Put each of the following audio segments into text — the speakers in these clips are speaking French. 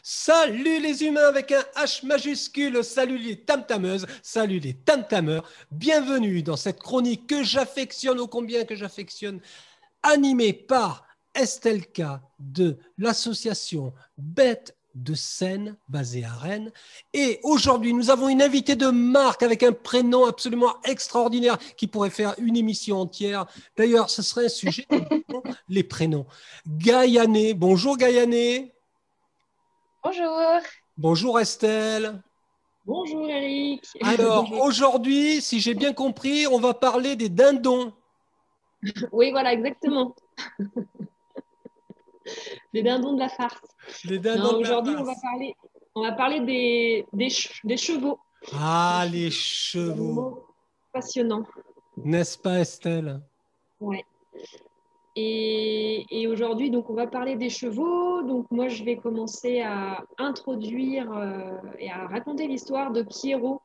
Salut les humains avec un H majuscule, salut les tam-tameuses, salut les tam-tameurs, bienvenue dans cette chronique que j'affectionne, ô combien que j'affectionne, animée par Estelle K de l'association Bête de Seine, basée à Rennes. Et aujourd'hui, nous avons une invitée de marque avec un prénom absolument extraordinaire qui pourrait faire une émission entière. D'ailleurs, ce serait un sujet, les prénoms. Gaïané, bonjour Gaïané. Bonjour. Bonjour Estelle. Bonjour Eric. Alors Bonjour. aujourd'hui, si j'ai bien compris, on va parler des dindons. Oui, voilà, exactement. Les dindons de la farce. Les dindons de la Aujourd'hui, farce. on va parler des chevaux. Ah, les chevaux. Passionnant. N'est-ce pas Estelle? Ouais. Et aujourd'hui, donc, on va parler des chevaux. Donc, moi, je vais commencer à introduire et à raconter l'histoire de Pierrot.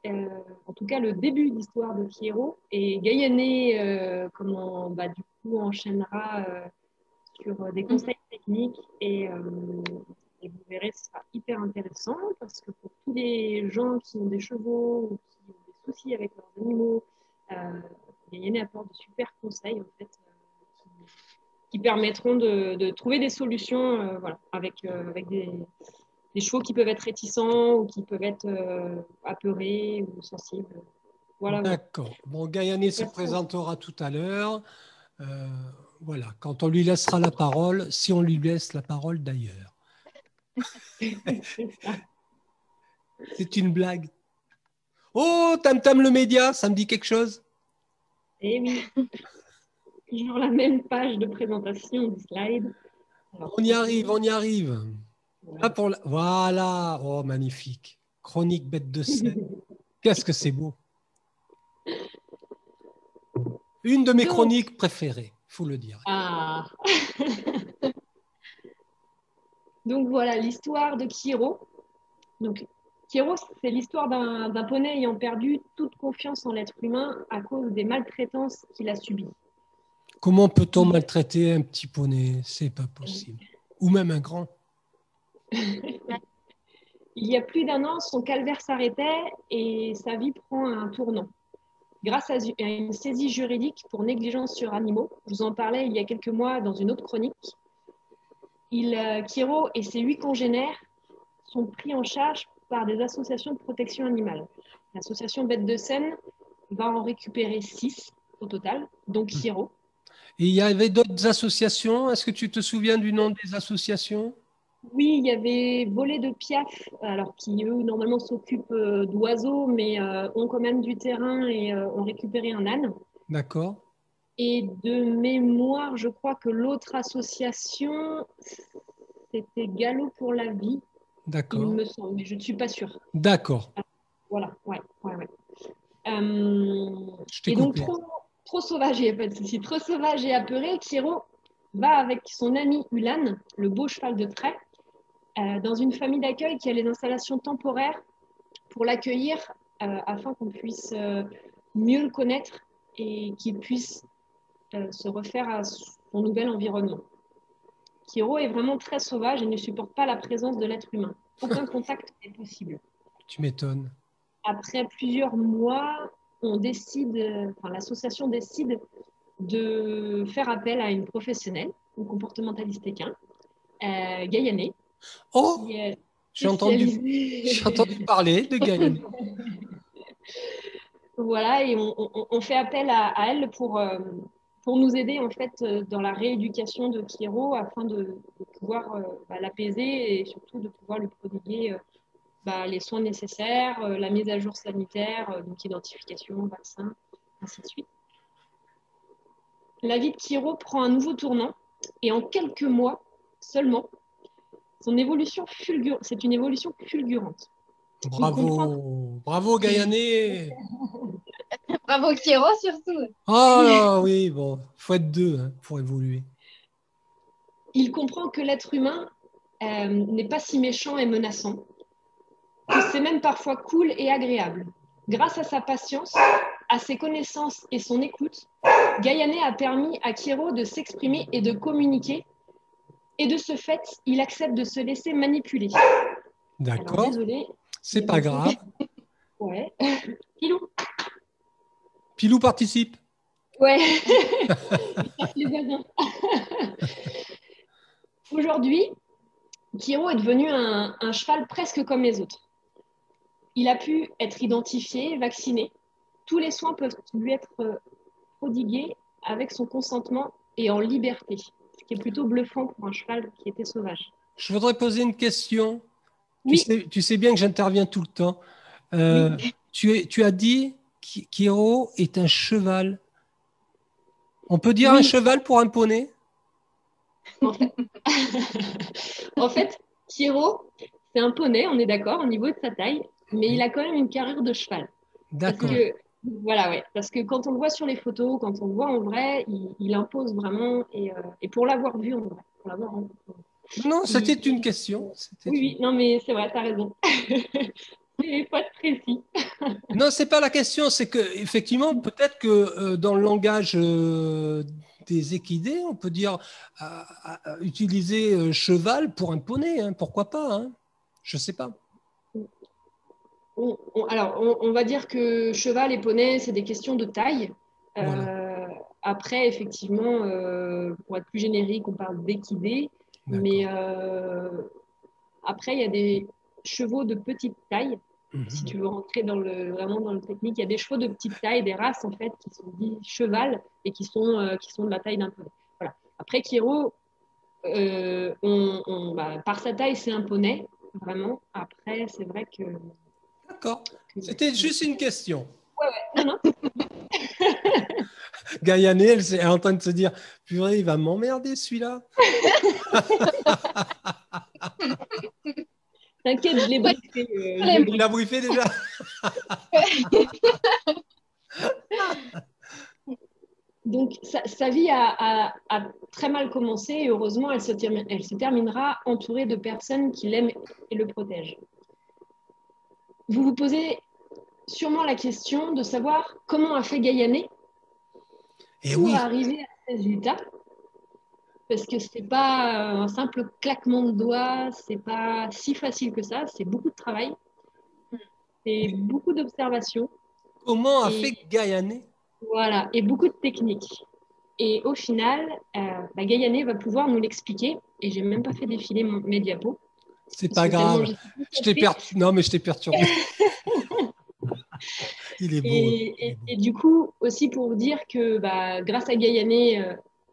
En tout cas, le début de l'histoire de Pierrot. Et Gaïané, du coup, enchaînera sur des conseils techniques. Et vous verrez, ce sera hyper intéressant parce que pour tous les gens qui ont des chevaux ou qui ont des soucis avec leurs animaux, Gaïané apporte de super conseils, en fait, qui permettront de trouver des solutions avec des chevaux qui peuvent être réticents ou qui peuvent être apeurés ou sensibles. Voilà. D'accord. Bon, Gaïané se présentera tout à l'heure. Voilà, quand on lui laissera la parole, si on lui laisse la parole d'ailleurs. C'est une blague. Oh, Tam Tam le média, ça me dit quelque chose? Eh oui. Toujours la même page de présentation du slide. Alors, on y arrive, on y arrive. Voilà. Voilà. Oh, magnifique. Chronique Bête de Seine. Qu'est-ce que c'est beau. Une de mes chroniques préférées, il faut le dire. Ah. Donc voilà, l'histoire de Pierrot. Donc, Pierrot, c'est l'histoire d'un poney ayant perdu toute confiance en l'être humain à cause des maltraitances qu'il a subies. Comment peut-on maltraiter un petit poney? C'est pas possible. Ou même un grand. Il y a plus d'1 an, son calvaire s'arrêtait et sa vie prend un tournant. Grâce à une saisie juridique pour négligence sur animaux, je vous en parlais il y a quelques mois dans une autre chronique, Pierrot et ses 8 congénères sont pris en charge par des associations de protection animale. L'association Bête de Seine va en récupérer 6 au total, dont Pierrot. Et il y avait d'autres associations. Est-ce que tu te souviens du nom des associations? Oui, il y avait Volée de Piaf, alors qui eux normalement s'occupent d'oiseaux, mais ont quand même du terrain et ont récupéré un âne. D'accord. Et de mémoire, je crois que l'autre association, c'était Galop pour la vie. D'accord. Il me semble, mais je ne suis pas sûre. D'accord. Voilà, ouais. Je t'ai et donc, coupé. trop sauvage, il n'y a pas de souci, trop sauvage et apeuré, Pierrot va avec son ami Ulan, le beau cheval de trait, dans une famille d'accueil qui a les installations temporaires pour l'accueillir afin qu'on puisse mieux le connaître et qu'il puisse se refaire à son nouvel environnement. Pierrot est vraiment très sauvage et ne supporte pas la présence de l'être humain. Aucun contact n'est possible. Tu m'étonnes. Après plusieurs mois, l'association décide de faire appel à une professionnelle, une comportementaliste équin, Gaïané. Oh, j'ai entendu parler de Gaïané. Voilà, et on fait appel à elle pour nous aider en fait dans la rééducation de Pierrot afin de pouvoir l'apaiser et surtout de pouvoir lui prodiguer les soins nécessaires, la mise à jour sanitaire, donc identification, vaccin, ainsi de suite. La vie de Pierrot prend un nouveau tournant et en quelques mois seulement, c'est une évolution fulgurante. Bravo Gaïané. Bravo Pierrot surtout. Ah oui, bon, faut être 2 pour évoluer. Il comprend que l'être humain n'est pas si méchant et menaçant, que c'est même parfois cool et agréable. Grâce à sa patience, à ses connaissances et son écoute, Gaïané a permis à Pierrot de s'exprimer et de communiquer Et de ce fait, il accepte de se laisser manipuler. Alors, D'accord. désolé. C'est pas grave. Ouais. Pilou. Pilou participe. Ouais. Les voisins. Aujourd'hui, Kiro est devenu un cheval presque comme les autres. Il a pu être identifié, vacciné. Tous les soins peuvent lui être prodigués avec son consentement et en liberté, ce qui est plutôt bluffant pour un cheval qui était sauvage. Je voudrais poser une question. Oui, Tu sais bien que j'interviens tout le temps. oui. Tu as dit qu'Hiro est un cheval. On peut dire un Oui, cheval pour un poney? en fait. En fait, Kiro, c'est un poney, on est d'accord, au niveau de sa taille, mais il a quand même une carrure de cheval. Parce D'accord. que, voilà, ouais. Parce que quand on le voit sur les photos, quand on le voit en vrai, il impose vraiment. Et pour l'avoir vu en vrai, pour l'avoir rencontré, Non, c'était il- une question. Oui, oui, non, mais c'est vrai, t'as raison. Il faut être précis. Non, c'est pas la question. C'est que effectivement, peut-être que dans le langage des équidés, on peut dire utiliser cheval pour un poney. Hein, pourquoi pas, hein. Je sais pas. Alors, on va dire que cheval et poney, c'est des questions de taille. Voilà. Après, effectivement, pour être plus générique, on parle d'équidés. Mais D'accord. après, il y a des chevaux de petite taille. Si Mhm. tu veux rentrer vraiment dans le technique, il y a des chevaux de petite taille, des races en fait, qui sont dits cheval et qui sont de la taille d'un poney. Voilà. Après, Kiro, par sa taille, c'est un poney, vraiment. Après, c'est vrai D'accord. que- C'était juste une question. Non, non, Gaïané, elle est en train de se dire, purée, il va m'emmerder celui-là. t'inquiète, je l'ai Ouais, briefé. Il a briefé déjà. Donc, sa vie a très mal commencé et heureusement, elle se terminera entourée de personnes qui l'aiment et le protègent. Vous vous posez sûrement la question de savoir comment a fait Gaïané Et pour oui, arriver à ce résultat, parce que c'est pas un simple claquement de doigts, c'est pas si facile que ça, c'est beaucoup de travail, c'est beaucoup d'observations comment a et fait Gaïané? voilà, et beaucoup de techniques. Et au final, Gaïané va pouvoir nous l'expliquer. Et j'ai même pas fait défiler mes diapos. C'est Parce pas que tellement grave. je suis concentrée. Non, mais je t'ai perturbé. Il est beau. Il est beau. Et du coup, aussi pour vous dire que grâce à Gaïané,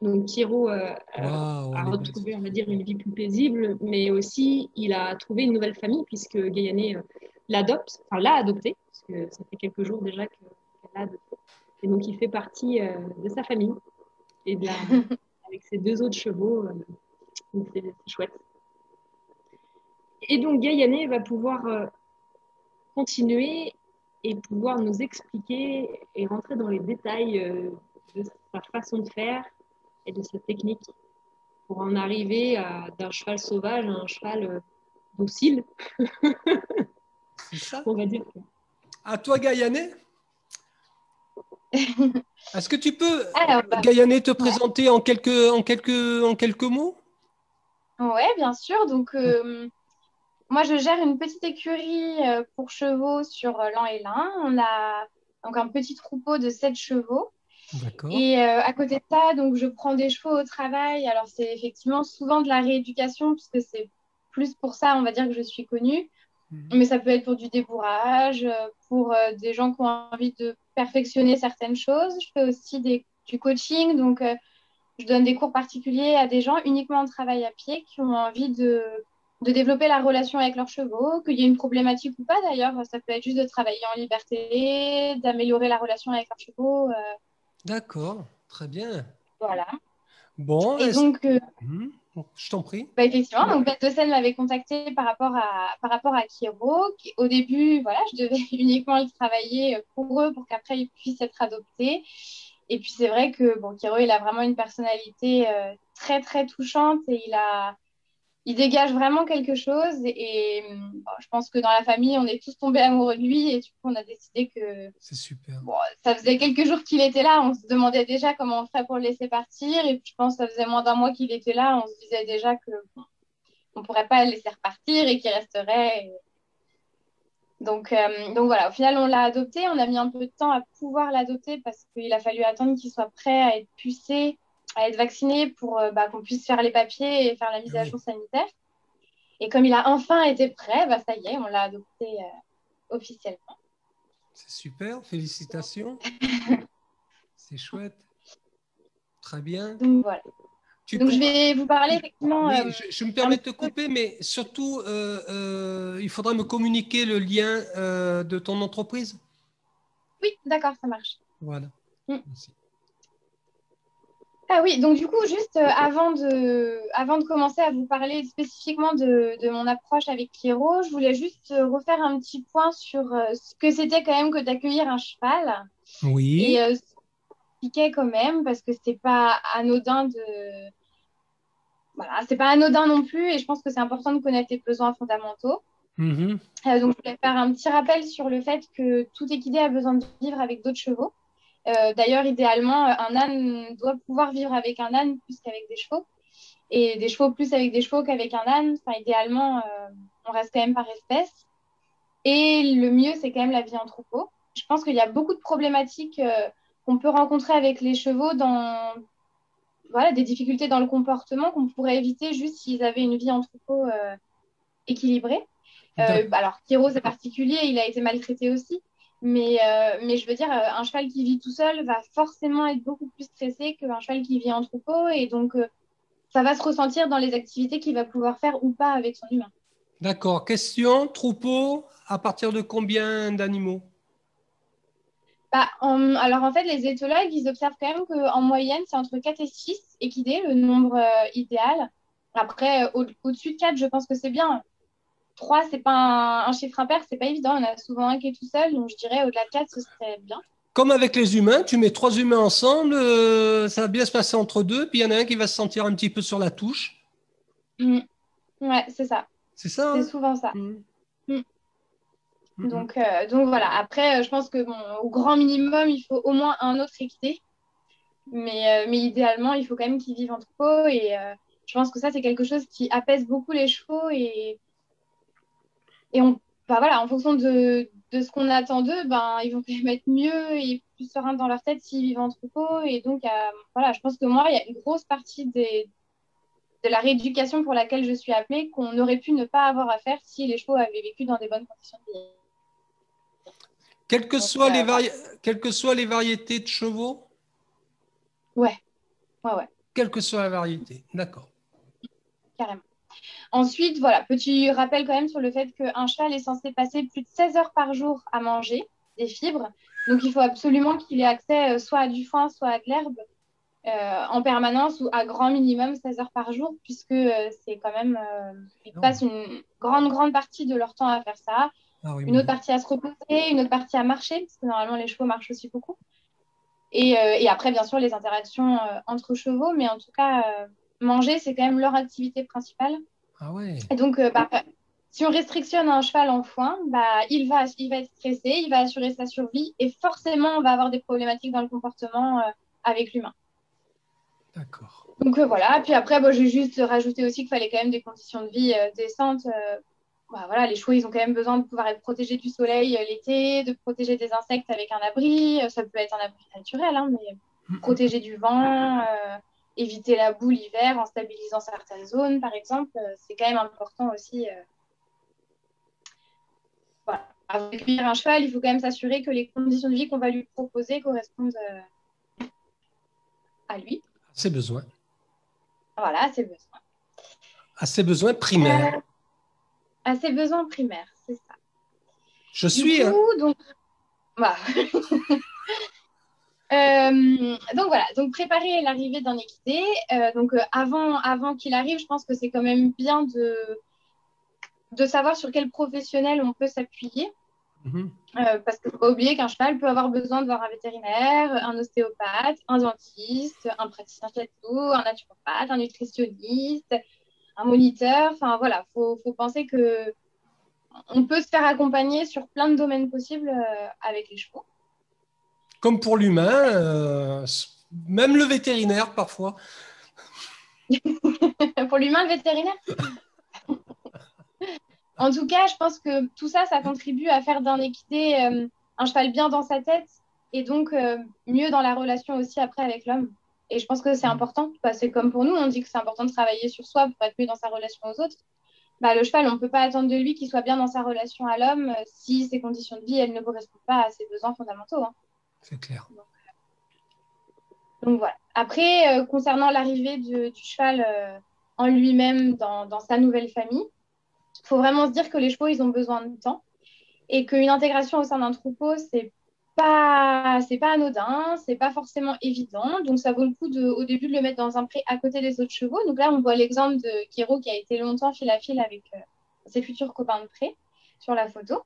donc Pierrot Waouh, a elle est belle. retrouvé, on va dire, une vie plus paisible, mais aussi il a trouvé une nouvelle famille puisque Gaïané l'a adopté, parce que ça fait quelques jours déjà qu'elle l'a adopté. Et donc il fait partie de sa famille et avec ses deux autres chevaux. Donc c'est chouette. Et donc Gaïané va pouvoir continuer et pouvoir nous expliquer et rentrer dans les détails de sa façon de faire et de sa technique pour en arriver d'un cheval sauvage à un cheval docile, C'est ça? on va dire. À toi, Gaïané? Est-ce que tu peux, Alors, Gaïané, te ouais. présenter en quelques mots? Ouais, bien sûr. Donc, moi, je gère une petite écurie pour chevaux sur l'an et l'un. On a donc un petit troupeau de 7 chevaux. D'accord. Et à côté de ça, donc, je prends des chevaux au travail. Alors, c'est effectivement souvent de la rééducation, puisque c'est plus pour ça, on va dire, que je suis connue. Mhm. Mais ça peut être pour du débourrage, pour des gens qui ont envie de perfectionner certaines choses. Je fais aussi du coaching, donc je donne des cours particuliers à des gens uniquement en travail à pied qui ont envie de développer la relation avec leurs chevaux, qu'il y ait une problématique ou pas d'ailleurs. Ça peut être juste de travailler en liberté, d'améliorer la relation avec leurs chevaux. D'accord. Très bien. Voilà. Bon, Et donc, Mhm. Je t'en prie. effectivement, donc Bête de Seine m'avait contacté par rapport à Kiro. Au début, voilà, je devais uniquement y travailler pour eux pour qu'après ils puissent être adoptés. Et puis c'est vrai que bon, Kiro, il a vraiment une personnalité très très touchante et il dégage vraiment quelque chose. Et bon, je pense que dans la famille, on est tous tombés amoureux de lui. Et du coup, on a décidé que C'est super. bon, ça faisait quelques jours qu'il était là. On se demandait déjà comment on ferait pour le laisser partir. Et puis, je pense que ça faisait moins d'un mois qu'il était là. On se disait déjà que bon, on pourrait pas le laisser repartir et qu'il resterait. Donc voilà, au final, on l'a adopté. On a mis un peu de temps à pouvoir l'adopter parce qu'il a fallu attendre qu'il soit prêt à être pucé, à être vacciné pour qu'on puisse faire les papiers et faire la mise à Oui, jour sanitaire. Et comme il a enfin été prêt, ça y est, on l'a adopté officiellement. c'est super. Félicitations. C'est chouette. Très bien. Donc voilà. Tu Donc je pourras... vais vous parler effectivement Oui, je me un permets de te petit peu. couper, mais surtout, il faudra me communiquer le lien de ton entreprise. Oui, d'accord, ça marche. Voilà. Mm. Merci. Ah oui, donc du coup, juste avant de commencer à vous parler spécifiquement de mon approche avec Pierrot, je voulais juste refaire un petit point sur ce que c'était quand même que d'accueillir un cheval Oui. et ce qui piquait quand même, parce que c'est pas anodin Voilà, c'est pas anodin non plus, et je pense que c'est important de connaître les besoins fondamentaux. Mhm. Donc, je voulais faire un petit rappel sur le fait que tout équidé a besoin de vivre avec d'autres chevaux. D'ailleurs, idéalement, un âne doit pouvoir vivre avec un âne plus qu'avec des chevaux, et des chevaux plus avec des chevaux qu'avec un âne. Enfin, idéalement, on reste quand même par espèce. Et le mieux, c'est quand même la vie en troupeau. Je pense qu'il y a beaucoup de problématiques qu'on peut rencontrer avec les chevaux dans voilà, des difficultés dans le comportement qu'on pourrait éviter juste s'ils avaient une vie en troupeau équilibrée. D'ac- Alors, Kiro, c'est particulier, il a été maltraité aussi. Mais je veux dire, un cheval qui vit tout seul va forcément être beaucoup plus stressé qu'un cheval qui vit en troupeau. Et donc, ça va se ressentir dans les activités qu'il va pouvoir faire ou pas avec son humain. D'accord. Question, troupeau, à partir de combien d'animaux? Alors, en fait, les éthologues, ils observent quand même qu'en moyenne, c'est entre 4 et 6 équidés, le nombre idéal. Après, au-dessus de 4, je pense que c'est bien. 3, c'est pas un chiffre impair, c'est pas évident. On a souvent un qui est tout seul, donc je dirais au-delà de 4, ce serait bien. Comme avec les humains, tu mets trois humains ensemble, ça va bien se passer entre deux, puis il y en a un qui va se sentir un petit peu sur la touche. Mm. Ouais, c'est ça. C'est ça, C'est hein? souvent ça. Mhm. Mm. Mhm. Donc voilà. Après, je pense que bon, au grand minimum, il faut au moins un autre équidé. Mais idéalement, il faut quand même qu'ils vivent en troupeau. Et je pense que ça, c'est quelque chose qui apaise beaucoup les chevaux. Et voilà, en fonction de ce qu'on attend d'eux, ils vont quand même être mieux et plus sereins dans leur tête s'ils vivent en troupeau. Et donc, voilà, je pense que moi, il y a une grosse partie de la rééducation pour laquelle je suis appelée qu'on aurait pu ne pas avoir à faire si les chevaux avaient vécu dans des bonnes conditions de vie. Quelles que Donc, soient voilà. quelles que soient les variétés de chevaux, Ouais, ouais, ouais, quelle que soit la variété. D'accord. carrément. Ensuite, voilà, petit rappel quand même sur le fait qu'un cheval est censé passer plus de 16 heures par jour à manger des fibres. Donc, il faut absolument qu'il ait accès soit à du foin, soit à de l'herbe en permanence ou à grand minimum 16 heures par jour, puisque c'est quand même, ils Non. passent une grande partie de leur temps à faire ça, Ah oui, une autre partie à se reposer, une autre partie à marcher, parce que normalement les chevaux marchent aussi beaucoup. Et après, bien sûr, les interactions entre chevaux, mais en tout cas, manger, c'est quand même leur activité principale. ah ouais. Et donc, si on restrictionne un cheval en foin, il va être stressé, il va assurer sa survie, et forcément, on va avoir des problématiques dans le comportement avec l'humain. D'accord. Donc voilà, puis après, j'ai juste rajouté aussi qu'il fallait quand même des conditions de vie décentes. Voilà, les chevaux, ils ont quand même besoin de pouvoir être protégés du soleil l'été, de protéger des insectes avec un abri. Ça peut être un abri naturel, hein, mais protéger du vent, éviter la boue l'hiver en stabilisant certaines zones, par exemple. C'est quand même important aussi. Voilà. Avant d'accueillir un cheval, il faut quand même s'assurer que les conditions de vie qu'on va lui proposer correspondent à lui. À ses besoins. Voilà, à ses besoins. À ses besoins primaires. À ses besoins primaires, c'est ça. Je Du suis, hein. coup, voilà. Donc voilà, donc préparer l'arrivée d'un équidé. Avant qu'il arrive, je pense que c'est quand même bien de savoir sur quel professionnel on peut s'appuyer. Mhm. Parce qu'il ne faut pas oublier qu'un cheval peut avoir besoin de voir un vétérinaire, un ostéopathe, un dentiste, un praticien chatou, un naturopathe, un nutritionniste, un moniteur. Enfin, voilà, faut penser que on peut se faire accompagner sur plein de domaines possibles avec les chevaux. Comme pour l'humain, même le vétérinaire parfois. Pour l'humain, le vétérinaire. En tout cas, je pense que tout ça, ça contribue à faire d'un équidé un cheval bien dans sa tête et donc mieux dans la relation aussi après avec l'homme. Et je pense que c'est important, parce que comme pour nous, on dit que c'est important de travailler sur soi pour être mieux dans sa relation aux autres. Bah, le cheval, on ne peut pas attendre de lui qu'il soit bien dans sa relation à l'homme si ses conditions de vie, elles ne correspondent pas à ses besoins fondamentaux. Hein. C'est clair. Donc voilà. Après, concernant l'arrivée du cheval en lui-même dans sa nouvelle famille, il faut vraiment se dire que les chevaux, ils ont besoin de temps et qu'une intégration au sein d'un troupeau, c'est pas anodin, c'est pas forcément évident. Donc, ça vaut le coup au début de le mettre dans un pré à côté des autres chevaux. Donc là, on voit l'exemple de Kiro qui a été longtemps fil à fil avec ses futurs copains de pré sur la photo.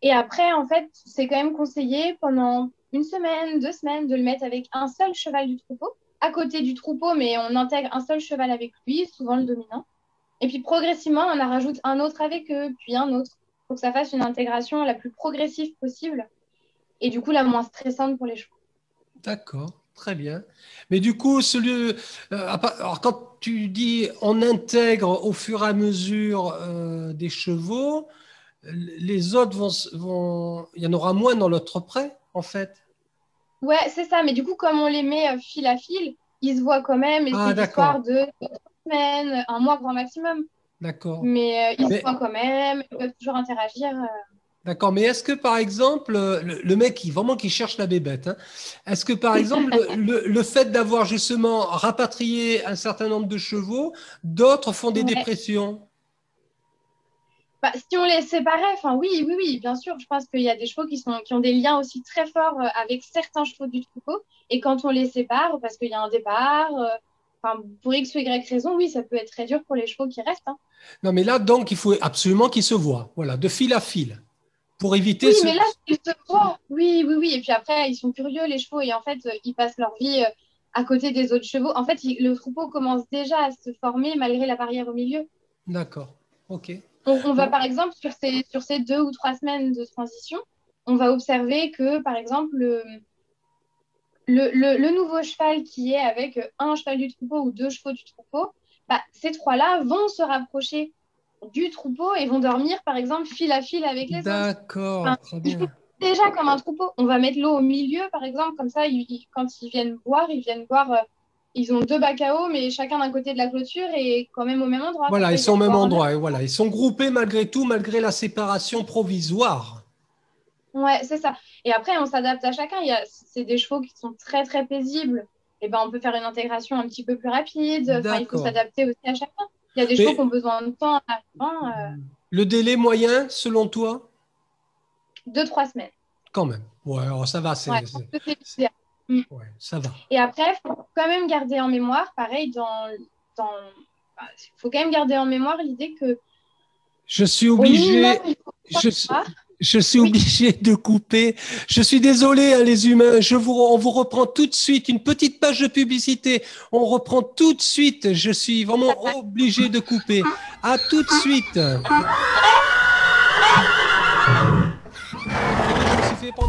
Et après, en fait, c'est quand même conseillé pendant 1 semaine, 2 semaines de le mettre avec un seul cheval du troupeau, à côté du troupeau, mais on intègre un seul cheval avec lui, souvent le dominant. Et puis progressivement, on en rajoute un autre avec eux, puis un autre, pour que ça fasse une intégration la plus progressive possible et du coup la moins stressante pour les chevaux. D'accord, très bien. Mais du coup, alors quand tu dis on intègre au fur et à mesure des chevaux, les autres il y en aura moins dans l'autre pré, en fait. Ouais, c'est ça. Mais du coup, comme on les met fil à fil, ils se voient quand même et c'est l'histoire de 3 semaines, 1 mois grand maximum. D'accord. Mais ils se voient quand même, ils peuvent toujours interagir. D'accord, mais est-ce que par exemple, le mec qui cherche la bébête, hein, est-ce que par exemple, le fait d'avoir justement rapatrié un certain nombre de chevaux, d'autres font des dépressions? Bah, si on les séparait, enfin oui, bien sûr. Je pense qu'il y a des chevaux qui ont des liens aussi très forts avec certains chevaux du troupeau. Et quand on les sépare, parce qu'il y a un départ, pour X ou Y raison, oui, ça peut être très dur pour les chevaux qui restent. Hein. Non, mais là, donc, il faut absolument qu'ils se voient, voilà, de fil à fil, pour éviter Oui, mais là, ils se voient. Oui. Et puis après, ils sont curieux, les chevaux, et en fait, ils passent leur vie à côté des autres chevaux. En fait, le troupeau commence déjà à se former malgré la barrière au milieu. D'accord, ok. On va par exemple, sur ces 2 ou 3 semaines de transition, on va observer que, par exemple, le nouveau cheval qui est avec un cheval du troupeau ou 2 chevaux du troupeau, bah, ces 3-là vont se rapprocher du troupeau et vont dormir, par exemple, fil à fil avec les autres. D'accord, très bien. Déjà comme un troupeau, on va mettre l'eau au milieu, par exemple, comme ça, quand ils viennent boire, ils ont 2 bacs à eau, mais chacun d'un côté de la clôture et quand même au même endroit. Voilà, ils sont au même endroit, et voilà, ils sont groupés malgré tout, malgré la séparation provisoire. Ouais, c'est ça. Et après, on s'adapte à chacun. C'est des chevaux qui sont très, très paisibles. Et ben, on peut faire une intégration un petit peu plus rapide. Enfin, il faut s'adapter aussi à chacun. Il y a des chevaux qui ont besoin de temps. Le délai moyen, selon toi? 2-3 semaines. Quand même. Ouais, alors ça va. Ouais, ça va. Et après, il faut quand même garder en mémoire, pareil, il faut quand même garder en mémoire l'idée que je suis obligé de couper. Je suis désolé, hein, les humains. On vous reprend tout de suite. Une petite page de publicité. On reprend tout de suite. Je suis vraiment obligé de couper. À tout de suite.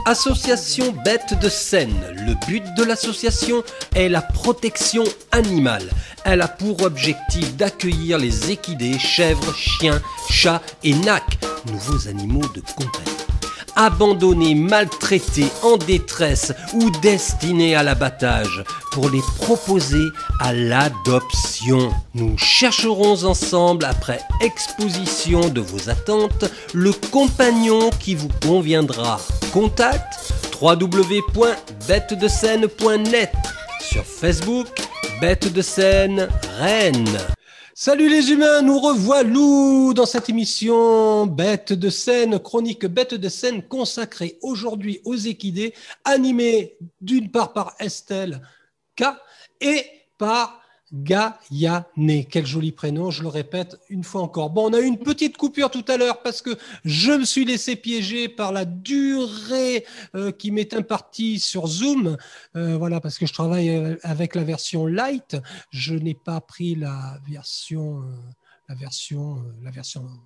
Association Bête de Seine. Le but de l'association est la protection animale. Elle a pour objectif d'accueillir les équidés, chèvres, chiens, chats et nacs, nouveaux animaux de compagnie. Abandonnés, maltraités, en détresse ou destinés à l'abattage, pour les proposer à l'adoption. Nous chercherons ensemble, après exposition de vos attentes, le compagnon qui vous conviendra. Contact www.bêtesdeseine.net. Sur Facebook, Bête de Seine, Rennes. Salut les humains, nous revoilà dans cette émission Bête de Seine, chronique Bête de Seine consacrée aujourd'hui aux équidés, animée d'une part par Estelle K et par Gaïané, quel joli prénom, je le répète une fois encore. Bon, on a eu une petite coupure tout à l'heure parce que je me suis laissé piéger par la durée qui m'est impartie sur Zoom. Voilà, parce que je travaille avec la version light. Je n'ai pas pris la version,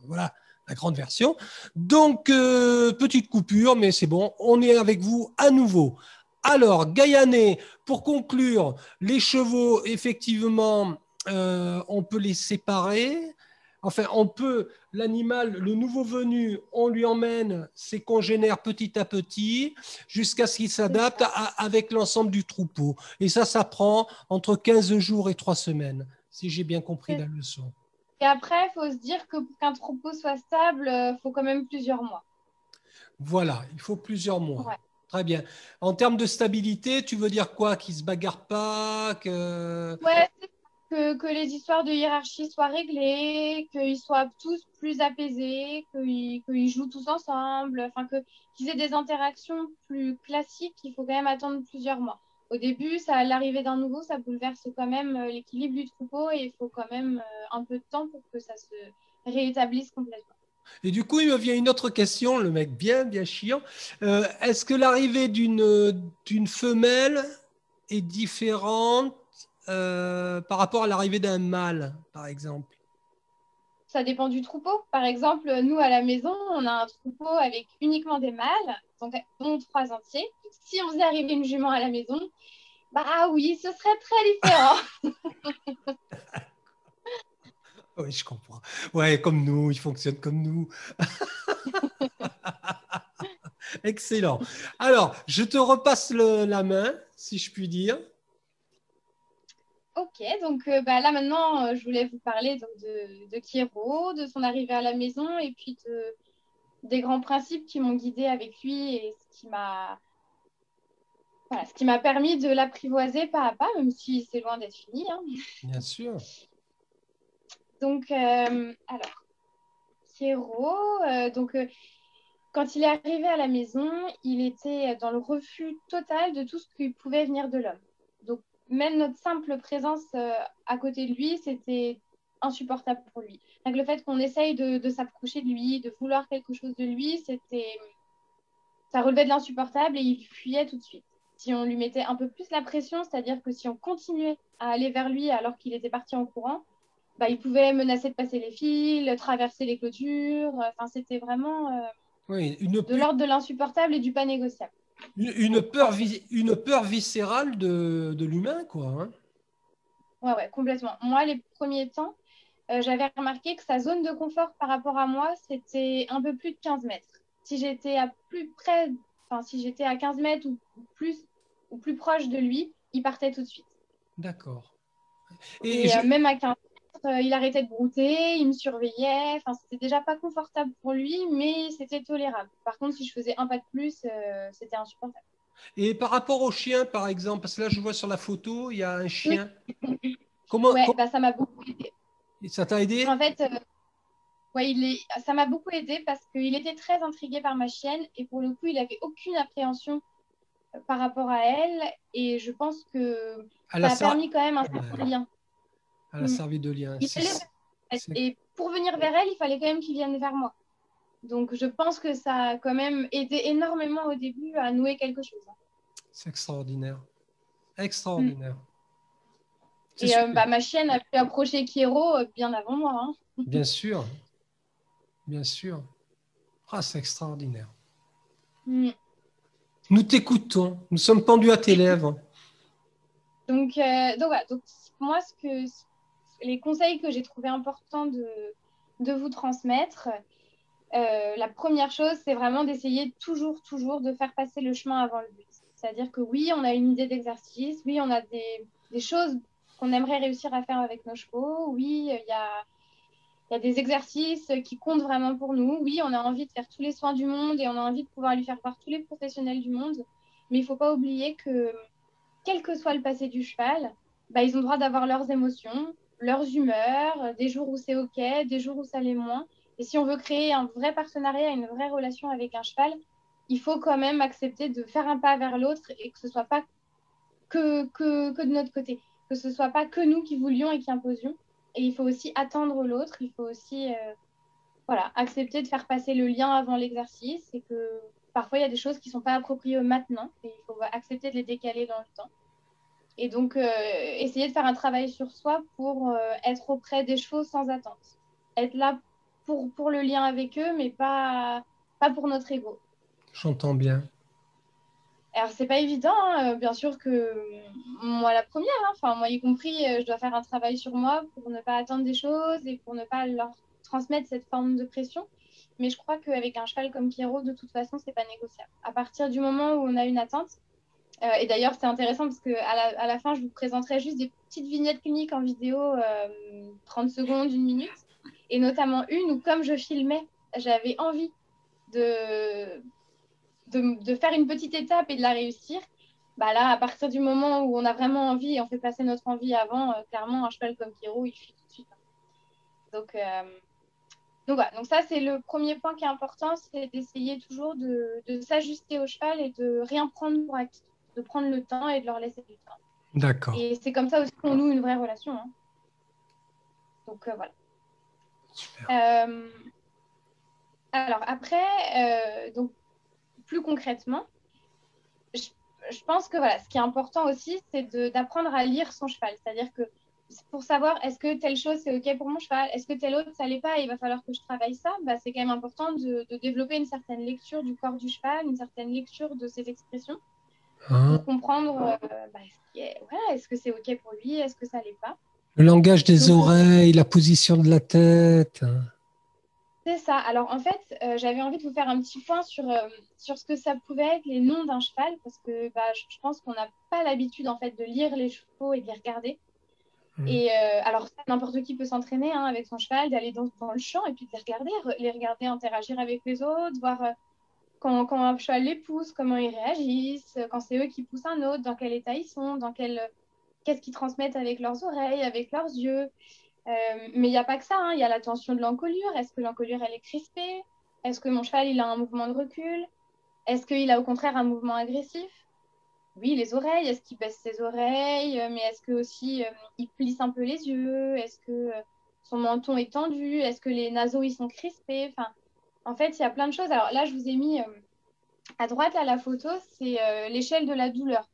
voilà, la grande version. Donc, petite coupure, mais c'est bon, on est avec vous à nouveau. Alors, Gaïané, pour conclure, les chevaux, effectivement, on peut les séparer. Enfin, on peut, l'animal, le nouveau venu, on lui emmène ses congénères petit à petit jusqu'à ce qu'il s'adapte avec l'ensemble du troupeau. Et ça prend entre 15 jours et 3 semaines, si j'ai bien compris la leçon. Et après, il faut se dire que pour qu'un troupeau soit stable, il faut quand même plusieurs mois. Voilà, il faut plusieurs mois. Ouais. Très bien. En termes de stabilité, tu veux dire quoi? Qu'ils ne se bagarrent pas Ouais, que les histoires de hiérarchie soient réglées, qu'ils soient tous plus apaisés, qu'ils jouent tous ensemble, enfin qu'ils aient des interactions plus classiques, il faut quand même attendre plusieurs mois. Au début, l'arrivée d'un nouveau, ça bouleverse quand même l'équilibre du troupeau et il faut quand même un peu de temps pour que ça se réétablisse complètement. Et du coup, il me vient une autre question, le mec bien chiant. Est-ce que l'arrivée d'une femelle est différente par rapport à l'arrivée d'un mâle, par exemple? Ça dépend du troupeau. Par exemple, nous, à la maison, on a un troupeau avec uniquement des mâles, donc dont 3 entiers. Si on faisait arriver une jument à la maison, bah oui, ce serait très différent. Oui, je comprends. Ouais, comme nous, il fonctionne comme nous. Excellent. Alors, je te repasse la main, si je puis dire. Ok, donc là maintenant, je voulais vous parler donc, de Kiro, de son arrivée à la maison et puis des grands principes qui m'ont guidée avec lui et ce qui m'a permis de l'apprivoiser pas à pas, même si c'est loin d'être fini. Hein. Bien sûr. Donc, alors, Kiro, quand il est arrivé à la maison, il était dans le refus total de tout ce qui pouvait venir de l'homme. Donc, même notre simple présence à côté de lui, c'était insupportable pour lui. Donc, le fait qu'on essaye de s'approcher de lui, de vouloir quelque chose de lui, ça relevait de l'insupportable et il fuyait tout de suite. Si on lui mettait un peu plus la pression, c'est-à-dire que si on continuait à aller vers lui alors qu'il était parti en courant, il pouvait menacer de passer les fils, traverser les clôtures. Enfin, c'était vraiment Oui, de l'ordre de l'insupportable et du pas négociable. Une peur viscérale de l'humain, quoi. Hein. Ouais, complètement. Moi, les premiers temps, j'avais remarqué que sa zone de confort par rapport à moi, c'était un peu plus de 15 mètres. Si j'étais à plus près, enfin, si j'étais à 15 mètres ou plus proche de lui, il partait tout de suite. D'accord. Et même à 15 mètres, il arrêtait de brouter, il me surveillait. Enfin, c'était déjà pas confortable pour lui, mais c'était tolérable. Par contre, si je faisais un pas de plus, c'était insupportable. Et par rapport au chien, par exemple, parce que là, je vois sur la photo, il y a un chien. Oui. Comment ça m'a beaucoup aidé. Ça t'a aidé? En fait, ça m'a beaucoup aidé parce qu'il était très intrigué par ma chienne et pour le coup, il n'avait aucune appréhension par rapport à elle et je pense que ça a permis quand même un certain lien. Elle a servi de lien. Et pour venir vers elle, il fallait quand même qu'il vienne vers moi. Donc, je pense que ça a quand même aidé énormément au début à nouer quelque chose. C'est extraordinaire. Extraordinaire. Et ma chienne a pu approcher Kiro bien avant moi. Hein. Bien sûr. Bien sûr. Ah, c'est extraordinaire. Nous t'écoutons. Nous sommes pendus à tes lèvres. Donc voilà. Donc, moi, les conseils que j'ai trouvé importants de vous transmettre, la première chose, c'est vraiment d'essayer toujours de faire passer le chemin avant le but. C'est-à-dire que oui, on a une idée d'exercice, oui, on a des choses qu'on aimerait réussir à faire avec nos chevaux, oui, il y a des exercices qui comptent vraiment pour nous, oui, on a envie de faire tous les soins du monde et on a envie de pouvoir lui faire voir tous les professionnels du monde, mais il ne faut pas oublier que quel que soit le passé du cheval, ils ont le droit d'avoir leurs émotions, leurs humeurs, des jours où c'est OK, des jours où ça l'est moins. Et si on veut créer un vrai partenariat, une vraie relation avec un cheval, il faut quand même accepter de faire un pas vers l'autre et que ce ne soit pas que de notre côté. que ce ne soit pas que nous qui voulions et qui imposions. Et il faut aussi attendre l'autre, il faut aussi voilà, accepter de faire passer le lien avant l'exercice et que parfois il y a des choses qui ne sont pas appropriées maintenant et il faut accepter de les décaler dans le temps. Et donc, essayer de faire un travail sur soi pour être auprès des chevaux sans attente. Être là pour le lien avec eux, mais pas pour notre ego. J'entends bien. Alors, c'est pas évident, hein. Bien sûr que moi, la première, hein, enfin, moi y compris, je dois faire un travail sur moi pour ne pas attendre des choses et pour ne pas leur transmettre cette forme de pression. Mais je crois qu'avec un cheval comme Pierrot, de toute façon, c'est pas négociable. À partir du moment où on a une attente, et d'ailleurs, c'est intéressant parce qu'à la fin, je vous présenterai juste des petites vignettes cliniques en vidéo, 30 secondes, 1 minute, et notamment une où, comme je filmais, j'avais envie de faire une petite étape et de la réussir. Bah là, à partir du moment où on a vraiment envie et on fait passer notre envie avant, clairement, un cheval comme Pierrot, il fuit tout de suite. Donc voilà. Donc ça, c'est le premier point qui est important, c'est d'essayer toujours de s'ajuster au cheval et de rien prendre pour acquis, de prendre le temps et de leur laisser du temps. D'accord. Et c'est comme ça aussi qu'on noue une vraie relation. Hein. Donc voilà. Super. Alors après, donc plus concrètement, je pense que voilà, ce qui est important aussi, c'est d'apprendre à lire son cheval. C'est-à-dire que pour savoir est-ce que telle chose c'est OK pour mon cheval, est-ce que telle autre ça l'est pas et il va falloir que je travaille ça, bah, c'est quand même important de développer une certaine lecture du corps du cheval, une certaine lecture de ses expressions pour comprendre est-ce que c'est OK pour lui, est-ce que ça l'est pas. Le langage des oreilles, la position de la tête. C'est ça. Alors en fait, j'avais envie de vous faire un petit point sur ce que ça pouvait être les noms d'un cheval parce que je pense qu'on n'a pas l'habitude en fait de lire les chevaux et de les regarder. Et alors, n'importe qui peut s'entraîner hein, avec son cheval, d'aller dans le champ et puis de les regarder interagir avec les autres, voir quand un cheval les pousse, comment ils réagissent, quand c'est eux qui poussent un autre, dans quel état ils sont, qu'est-ce qu'ils transmettent avec leurs oreilles, avec leurs yeux. Mais il n'y a pas que ça, hein. Il y a la tension de l'encolure. Est-ce que l'encolure, elle est crispée? Est-ce que mon cheval, il a un mouvement de recul? Est-ce qu'il a au contraire un mouvement agressif? Oui, les oreilles, est-ce qu'il baisse ses oreilles? Mais est-ce que aussi il plisse un peu les yeux? Est-ce que son menton est tendu? Est-ce que les naseaux ils sont crispés? Enfin, en fait, il y a plein de choses. Alors là, je vous ai mis à droite là, la photo, c'est l'échelle de la douleur.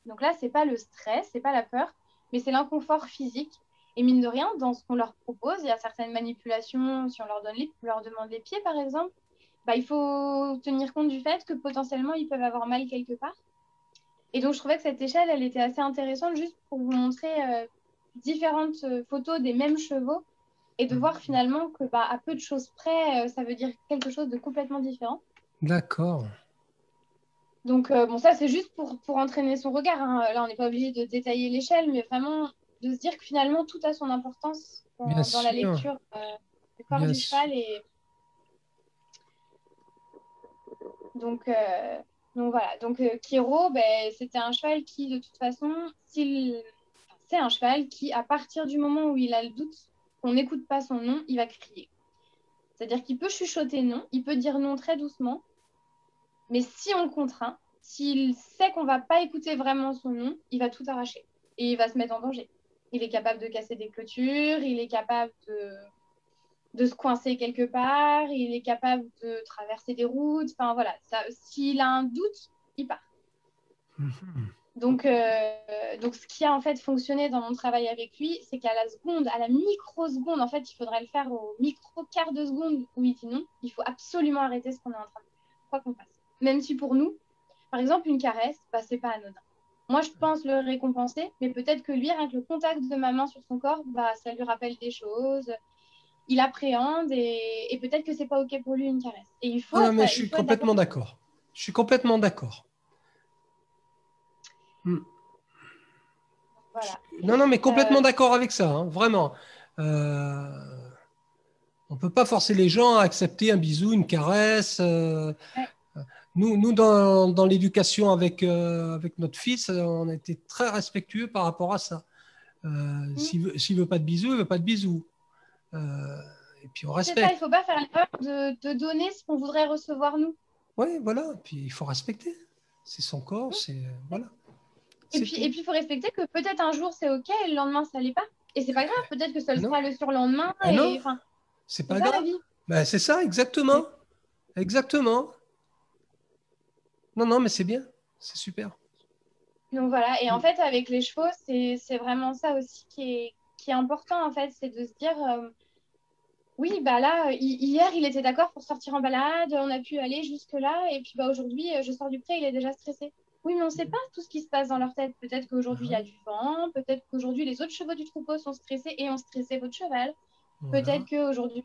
Donc là, c'est pas le stress, c'est pas la peur, mais c'est l'inconfort physique. Et mine de rien, dans ce qu'on leur propose, il y a certaines manipulations. Si on leur demande les pieds, par exemple, bah, il faut tenir compte du fait que potentiellement ils peuvent avoir mal quelque part. Et donc, je trouvais que cette échelle, elle était assez intéressante juste pour vous montrer différentes photos des mêmes chevaux et de voir finalement que à peu de choses près, ça veut dire quelque chose de complètement différent. D'accord. Donc, bon, ça, c'est juste pour entraîner son regard. Hein. Là, on n'est pas obligé de détailler l'échelle, mais vraiment de se dire que finalement, tout a son importance dans la lecture du corps du cheval. Et donc voilà. Donc, Pierrot, c'était un cheval qui, de toute façon, c'est un cheval qui, à partir du moment où il a le doute qu'on n'écoute pas son nom, il va crier. C'est-à-dire qu'il peut chuchoter non, il peut dire non très doucement, mais si on le contraint, s'il sait qu'on ne va pas écouter vraiment son nom, il va tout arracher et il va se mettre en danger. Il est capable de casser des clôtures, il est capable de se coincer quelque part, il est capable de traverser des routes. Enfin voilà, s'il a un doute, il part. Donc, ce qui a en fait fonctionné dans mon travail avec lui, c'est qu'à la microseconde, en fait, il faudrait le faire au micro-quart de seconde où il dit non, il faut absolument arrêter ce qu'on est en train de faire, quoi qu'on fasse. Même si pour nous, par exemple, une caresse, c'est pas anodin. Moi, je pense le récompenser, mais peut-être que lui, rien que le contact de ma main sur son corps, ça lui rappelle des choses. Il appréhende et peut-être que c'est pas OK pour lui une caresse. Et il faut mais je suis complètement d'accord. Je suis complètement d'accord. Voilà. Non, mais complètement d'accord avec ça, hein, vraiment. On ne peut pas forcer les gens à accepter un bisou, une caresse. Nous dans l'éducation avec notre fils, on a été très respectueux par rapport à ça. S'il ne veut pas de bisou, il ne veut pas de bisou. Et puis on respecte. C'est ça, il ne faut pas faire l'erreur de donner ce qu'on voudrait recevoir nous. Oui, voilà. Puis il faut respecter. C'est son corps, c'est voilà. Et puis, il faut respecter que peut-être un jour, c'est OK et le lendemain, ça l'est pas. Et c'est pas grave. Peut-être que ça le sera le surlendemain. Non, Enfin, c'est c'est pas ça la grave. vie. Ben, c'est ça, exactement. Exactement. Non, non, mais c'est bien. C'est super. Donc voilà. Et en fait, avec les chevaux, c'est vraiment ça aussi qui est important, en fait. C'est de se dire, oui, bah là, hier, il était d'accord pour sortir en balade. On a pu aller jusque-là. Et puis bah, aujourd'hui, je sors du pré, il est déjà stressé. Oui, mais on ne sait pas tout ce qui se passe dans leur tête. Peut-être qu'aujourd'hui, il y a du vent. Peut-être qu'aujourd'hui, les autres chevaux du troupeau sont stressés et ont stressé votre cheval. Voilà. Peut-être qu'aujourd'hui,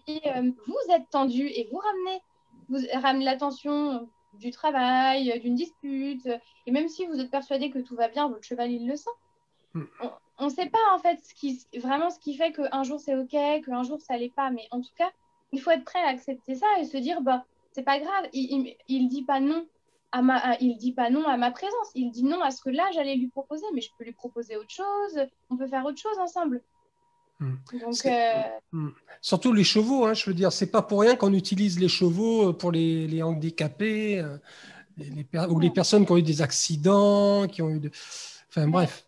vous êtes tendu et vous ramenez l'attention du travail, d'une dispute. Et même si vous êtes persuadé que tout va bien, votre cheval, il le sent. On ne sait pas en fait vraiment ce qui fait qu'un jour c'est OK, qu'un jour ça l'est pas. Mais en tout cas, il faut être prêt à accepter ça et se dire, bah, c'est pas grave. Il dit pas non il dit pas non à ma présence. Il dit non à ce que là, j'allais lui proposer. Mais je peux lui proposer autre chose. On peut faire autre chose ensemble. Donc, surtout les chevaux, hein, je veux dire, c'est pas pour rien qu'on utilise les chevaux pour les handicapés, ou les personnes qui ont eu des accidents, qui ont eu enfin bref.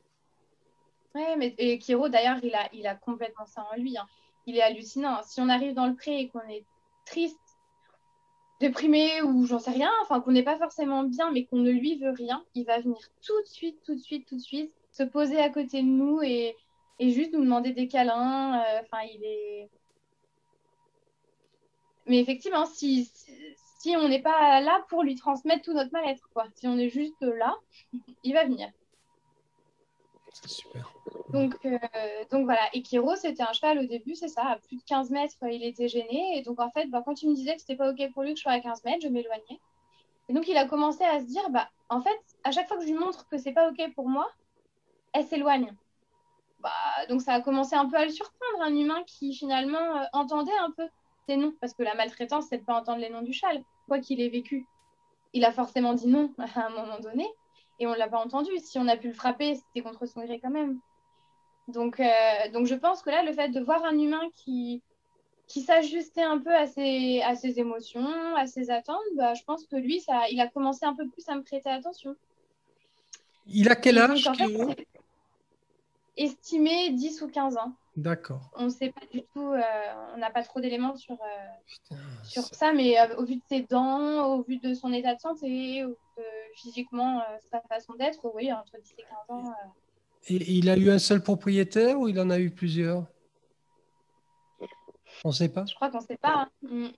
Ouais, mais et Kiro, d'ailleurs, il a complètement ça en lui. Hein. Il est hallucinant. Si on arrive dans le pré et qu'on est triste, déprimé ou j'en sais rien, enfin qu'on n'est pas forcément bien, mais qu'on ne lui veut rien, il va venir tout de suite, tout de suite, tout de suite, se poser à côté de nous et juste nous demander des câlins. Enfin, il est. Mais effectivement, si on n'est pas là pour lui transmettre tout notre mal-être, quoi. Si on est juste là, il va venir. C'est super. Donc voilà. Et Kiro, c'était un cheval au début, c'est ça, à plus de 15 mètres, il était gêné. Et donc en fait, bah, quand il me disait que c'était pas OK pour lui que je sois à 15 mètres, je m'éloignais. Et donc il a commencé à se dire, bah, en fait, à chaque fois que je lui montre que c'est pas OK pour moi, elle s'éloigne. Bah, donc ça a commencé un peu à le surprendre, un humain qui finalement entendait un peu ses noms. Parce que la maltraitance, c'est de pas entendre les noms du cheval. Quoi qu'il ait vécu, il a forcément dit non à un moment donné. Et on ne l'a pas entendu. Si on a pu le frapper, c'était contre son gré quand même. Donc je pense que là, le fait de voir un humain qui s'ajustait un peu à ses émotions, à ses attentes, bah, je pense que lui, il a commencé un peu plus à me prêter attention. Il a quel âge, donc, en fait, estimé 10 ou 15 ans. D'accord. On ne sait pas du tout, on n'a pas trop d'éléments sur ça, mais au vu de ses dents, au vu de son état de santé, physiquement, sa façon d'être, oui, entre 10 et 15 ans. Et il a eu un seul propriétaire ou il en a eu plusieurs? On ne sait pas. Je crois qu'on ne sait pas. Hein. Non,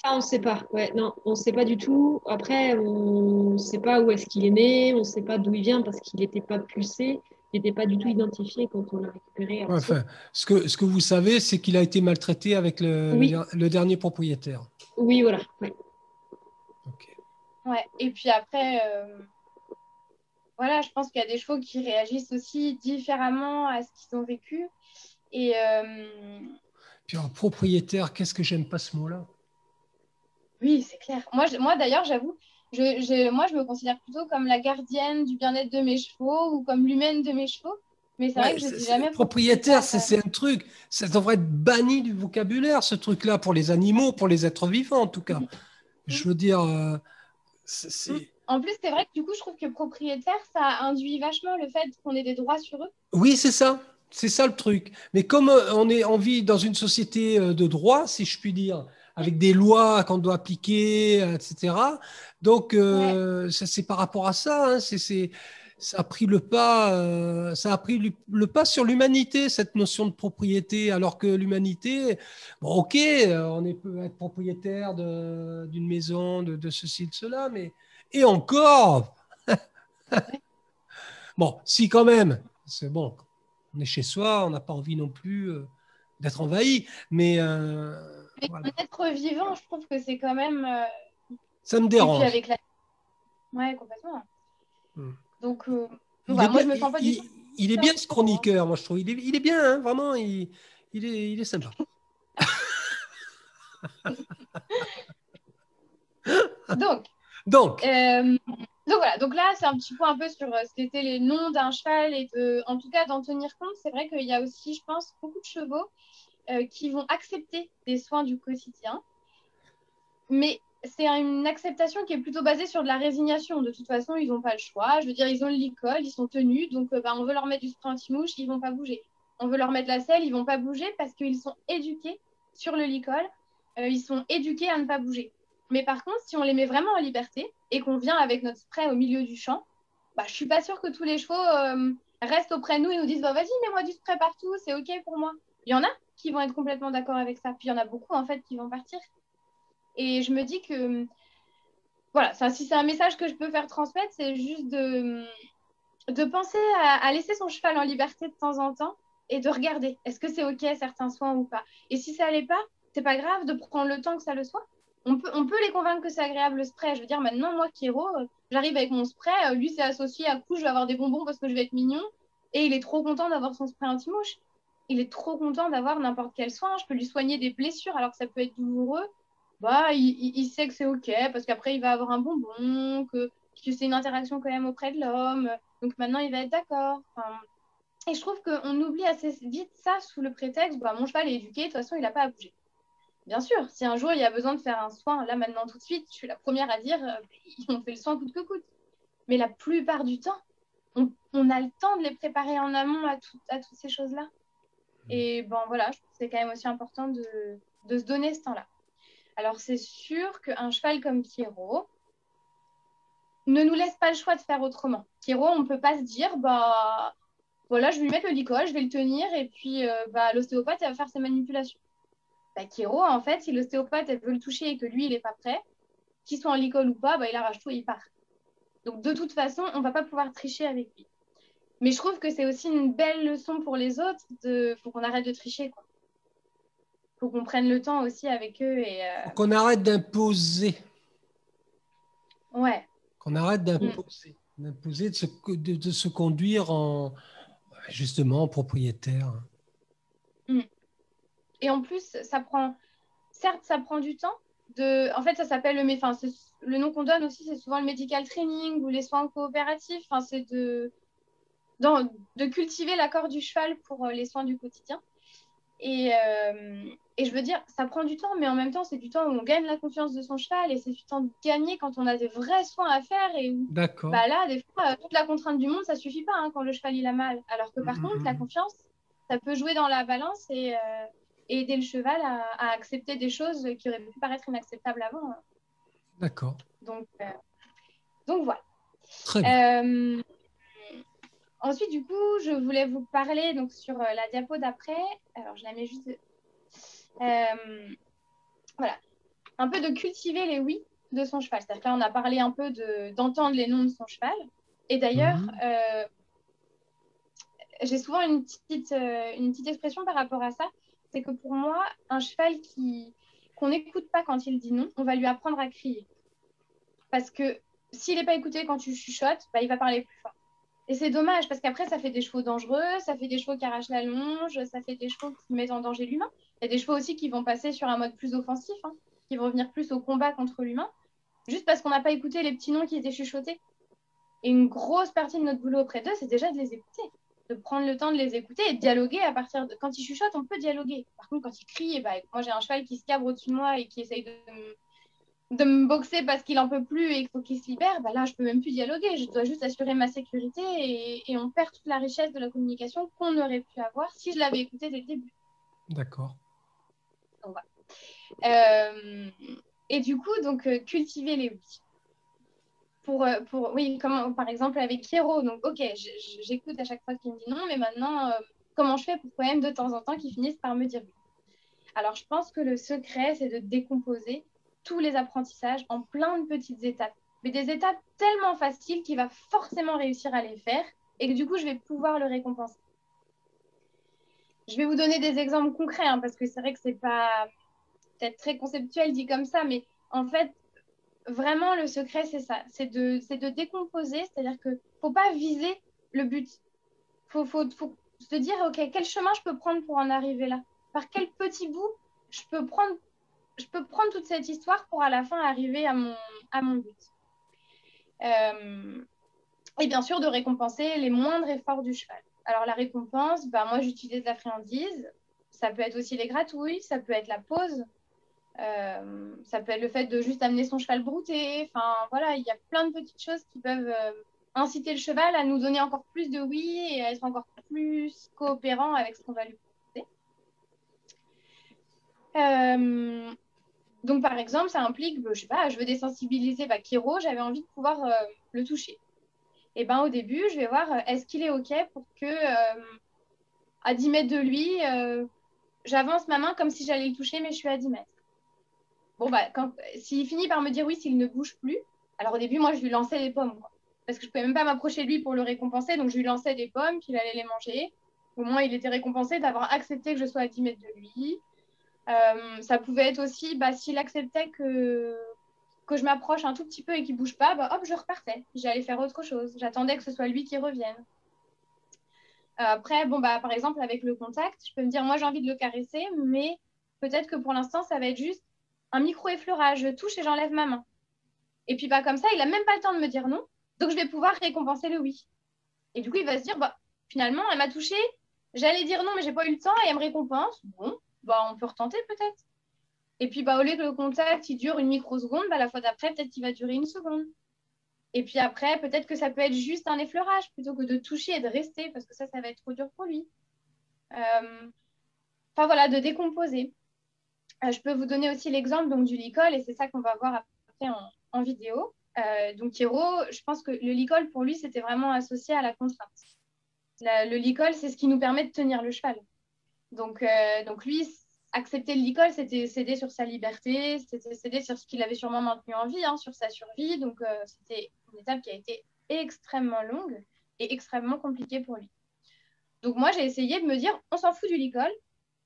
ça, on ne sait pas. Ouais, non, on ne sait pas du tout. Après, on ne sait pas où est-ce qu'il est né, on ne sait pas d'où il vient parce qu'il n'était pas pulsé, il n'était pas du tout identifié quand on l'a récupéré. Enfin, ce que vous savez, c'est qu'il a été maltraité avec le dernier propriétaire. Oui, voilà. Ouais. Okay. Ouais. Et puis après, voilà, je pense qu'il y a des chevaux qui réagissent aussi différemment à ce qu'ils ont vécu. Et puis un propriétaire, qu'est-ce que j'aime pas ce mot-là? Oui, c'est clair. Moi d'ailleurs, j'avoue, moi, je me considère plutôt comme la gardienne du bien-être de mes chevaux ou comme l'humaine de mes chevaux. Mais c'est vrai que je ne dis jamais propriétaire, c'est un truc, ça devrait être banni du vocabulaire, ce truc-là, pour les animaux, pour les êtres vivants en tout cas. Je veux dire, En plus, c'est vrai que du coup, je trouve que propriétaire, ça induit vachement le fait qu'on ait des droits sur eux. Oui, c'est ça. C'est ça le truc. Mais comme on vit dans une société de droit, si je puis dire, avec des lois qu'on doit appliquer, etc. Donc, c'est par rapport à ça. Hein, ça a pris le pas, le pas sur l'humanité, cette notion de propriété, alors que l'humanité, bon, ok, on peut être propriétaire d'une maison, de ceci, de cela, mais et encore, bon, si quand même, c'est bon. On est chez soi, on n'a pas envie non plus d'être envahi. Mais voilà. Un être vivant, je trouve que c'est quand même. Ça me dérange. Et puis avec la. Ouais, complètement. Donc, moi, je me sens pas du tout. Il est bien ce chroniqueur, moi, je trouve. Il est bien, hein, vraiment, il est sympa. Donc voilà, donc là c'est un petit point un peu sur ce qu'étaient les noms d'un cheval et en tout cas d'en tenir compte. C'est vrai qu'il y a aussi, je pense, beaucoup de chevaux qui vont accepter des soins du quotidien, mais c'est une acceptation qui est plutôt basée sur de la résignation. De toute façon, ils n'ont pas le choix. Je veux dire, ils ont le licol, ils sont tenus, donc on veut leur mettre du spray anti-mouche, ils ne vont pas bouger. On veut leur mettre la selle, ils ne vont pas bouger parce qu'ils sont éduqués sur le licol, ils sont éduqués à ne pas bouger. Mais par contre, si on les met vraiment en liberté et qu'on vient avec notre spray au milieu du champ, je ne suis pas sûre que tous les chevaux restent auprès de nous et nous disent vas-y, mets-moi du spray partout, c'est OK pour moi. Il y en a qui vont être complètement d'accord avec ça. Puis il y en a beaucoup en fait qui vont partir. Et je me dis que, voilà, si c'est un message que je peux faire transmettre, c'est juste de penser à laisser son cheval en liberté de temps en temps et de regarder, est-ce que c'est OK certains soins ou pas. Et si ça l'est pas, c'est pas grave de prendre le temps que ça le soit. On peut les convaincre que c'est agréable le spray. Je veux dire, maintenant, moi, Kiro, j'arrive avec mon spray, lui, c'est associé à coup, je vais avoir des bonbons parce que je vais être mignon. Et il est trop content d'avoir son spray anti-mouche. Il est trop content d'avoir n'importe quel soin. Je peux lui soigner des blessures alors que ça peut être douloureux. Il sait que c'est OK parce qu'après, il va avoir un bonbon, que c'est une interaction quand même auprès de l'homme. Donc maintenant, il va être d'accord. Enfin, et je trouve qu'on oublie assez vite ça sous le prétexte mon cheval est éduqué, de toute façon, il n'a pas à bouger. Bien sûr, si un jour il y a besoin de faire un soin, là maintenant tout de suite, je suis la première à dire on fait le soin coûte que coûte. Mais la plupart du temps, on a le temps de les préparer en amont à toutes ces choses-là. Et voilà, je trouve que c'est quand même aussi important de se donner ce temps-là. Alors c'est sûr qu'un cheval comme Pierrot ne nous laisse pas le choix de faire autrement. Pierrot, on ne peut pas se dire voilà, je vais lui mettre le licol, je vais le tenir et puis l'ostéopathe elle va faire ses manipulations. Kiro, en fait, si l'ostéopathe elle veut le toucher et que lui, il n'est pas prêt, qu'il soit en licol ou pas, il arrache tout et il part. Donc, de toute façon, on ne va pas pouvoir tricher avec lui. Mais je trouve que c'est aussi une belle leçon pour les autres. Faut qu'on arrête de tricher. Faut qu'on prenne le temps aussi avec eux. Faut qu'on arrête d'imposer. Ouais. Qu'on arrête d'imposer. D'imposer de se conduire justement en propriétaire. Et en plus, certes, ça prend du temps. En fait, ça s'appelle le nom qu'on donne aussi, c'est souvent le medical training ou les soins coopératifs. C'est de cultiver l'accord du cheval pour les soins du quotidien. Et je veux dire, ça prend du temps, mais en même temps, c'est du temps où on gagne la confiance de son cheval et c'est du temps gagné quand on a des vrais soins à faire. Et d'accord. Là, des fois, toute la contrainte du monde, ça suffit pas quand le cheval il a mal. Alors que par contre, la confiance, ça peut jouer dans la balance et aider le cheval à accepter des choses qui auraient pu paraître inacceptables avant. D'accord. Donc voilà. Très bien. Ensuite, du coup, je voulais vous parler donc, sur la diapo d'après. Alors, je la mets juste... voilà. Un peu de cultiver les oui de son cheval. C'est-à-dire que là, on a parlé un peu d'entendre les noms de son cheval. Et d'ailleurs, j'ai souvent une petite expression par rapport à ça. C'est que pour moi, un cheval qu'on n'écoute pas quand il dit non, on va lui apprendre à crier. Parce que s'il n'est pas écouté quand tu chuchotes, il va parler plus fort. Et c'est dommage, parce qu'après, ça fait des chevaux dangereux, ça fait des chevaux qui arrachent la longe, ça fait des chevaux qui mettent en danger l'humain. Il y a des chevaux aussi qui vont passer sur un mode plus offensif, qui vont venir plus au combat contre l'humain, juste parce qu'on n'a pas écouté les petits noms qui étaient chuchotés. Et une grosse partie de notre boulot auprès d'eux, c'est déjà de les écouter, de prendre le temps de les écouter et de dialoguer à partir de... Quand ils chuchotent, on peut dialoguer. Par contre, quand ils crient, moi j'ai un cheval qui se cabre au-dessus de moi et qui essaye de me boxer parce qu'il en peut plus et qu'il faut qu'il se libère, là, je peux même plus dialoguer. Je dois juste assurer ma sécurité et on perd toute la richesse de la communication qu'on aurait pu avoir si je l'avais écouté dès le début. D'accord. Donc, voilà. Et du coup, cultiver les oui. Oui, comme par exemple avec Pierrot. Donc, ok, j'écoute à chaque fois qu'il me dit non, mais maintenant, comment je fais pour quand même de temps en temps qu'il finisse par me dire oui? Alors, je pense que le secret, c'est de décomposer tous les apprentissages en plein de petites étapes. Mais des étapes tellement faciles qu'il va forcément réussir à les faire et que du coup, je vais pouvoir le récompenser. Je vais vous donner des exemples concrets parce que c'est vrai que c'est pas peut-être très conceptuel dit comme ça, mais en fait, vraiment, le secret, c'est ça. C'est de décomposer, c'est-à-dire qu'il ne faut pas viser le but. Faut se dire, OK, quel chemin je peux prendre pour en arriver là? Par quel petit bout je peux prendre toute cette histoire pour à la fin arriver à mon but. Et bien sûr, de récompenser les moindres efforts du cheval. Alors, la récompense, moi, j'utilise la friandise. Ça peut être aussi les gratouilles, ça peut être la pause. Ça peut être le fait de juste amener son cheval brouter. Enfin, voilà, il y a plein de petites choses qui peuvent inciter le cheval à nous donner encore plus de oui et à être encore plus coopérant avec ce qu'on va lui proposer. Donc, par exemple, ça implique, je sais pas, je veux désensibiliser Kiro, j'avais envie de pouvoir le toucher. Et ben, au début, je vais voir, est-ce qu'il est OK pour que, à 10 mètres de lui, j'avance ma main comme si j'allais le toucher, mais je suis à 10 mètres. Bon, s'il finit par me dire oui, s'il ne bouge plus, alors au début, moi, je lui lançais des pommes, quoi. Parce que je ne pouvais même pas m'approcher de lui pour le récompenser, donc je lui lançais des pommes, qu'il allait les manger. Au moins, il était récompensé d'avoir accepté que je sois à 10 mètres de lui. Ça pouvait être aussi, s'il acceptait que je m'approche un tout petit peu et qu'il ne bouge pas, hop, je repartais. J'allais faire autre chose. J'attendais que ce soit lui qui revienne. Après, par exemple, avec le contact, je peux me dire, moi, j'ai envie de le caresser, mais peut-être que pour l'instant, ça va être juste un micro-effleurage. Je touche et j'enlève ma main. Et puis, comme ça, il n'a même pas le temps de me dire non. Donc, je vais pouvoir récompenser le oui. Et du coup, il va se dire, finalement, elle m'a touché. J'allais dire non, mais j'ai pas eu le temps et elle me récompense. Bon, on peut retenter peut-être. Et puis, au lieu que le contact, il dure une microseconde, la fois d'après, peut-être qu'il va durer une seconde. Et puis après, peut-être que ça peut être juste un effleurage plutôt que de toucher et de rester, parce que ça va être trop dur pour lui. Enfin, voilà, de décomposer. Je peux vous donner aussi l'exemple du licol, et c'est ça qu'on va voir après en vidéo. Donc, Hiro, je pense que le licol, pour lui, c'était vraiment associé à la contrainte. Le licol, c'est ce qui nous permet de tenir le cheval. Donc lui, accepter le licol, c'était céder sur sa liberté, c'était céder sur ce qu'il avait sûrement maintenu en vie, sur sa survie. Donc, c'était une étape qui a été extrêmement longue et extrêmement compliquée pour lui. Donc, moi, j'ai essayé de me dire, on s'en fout du licol,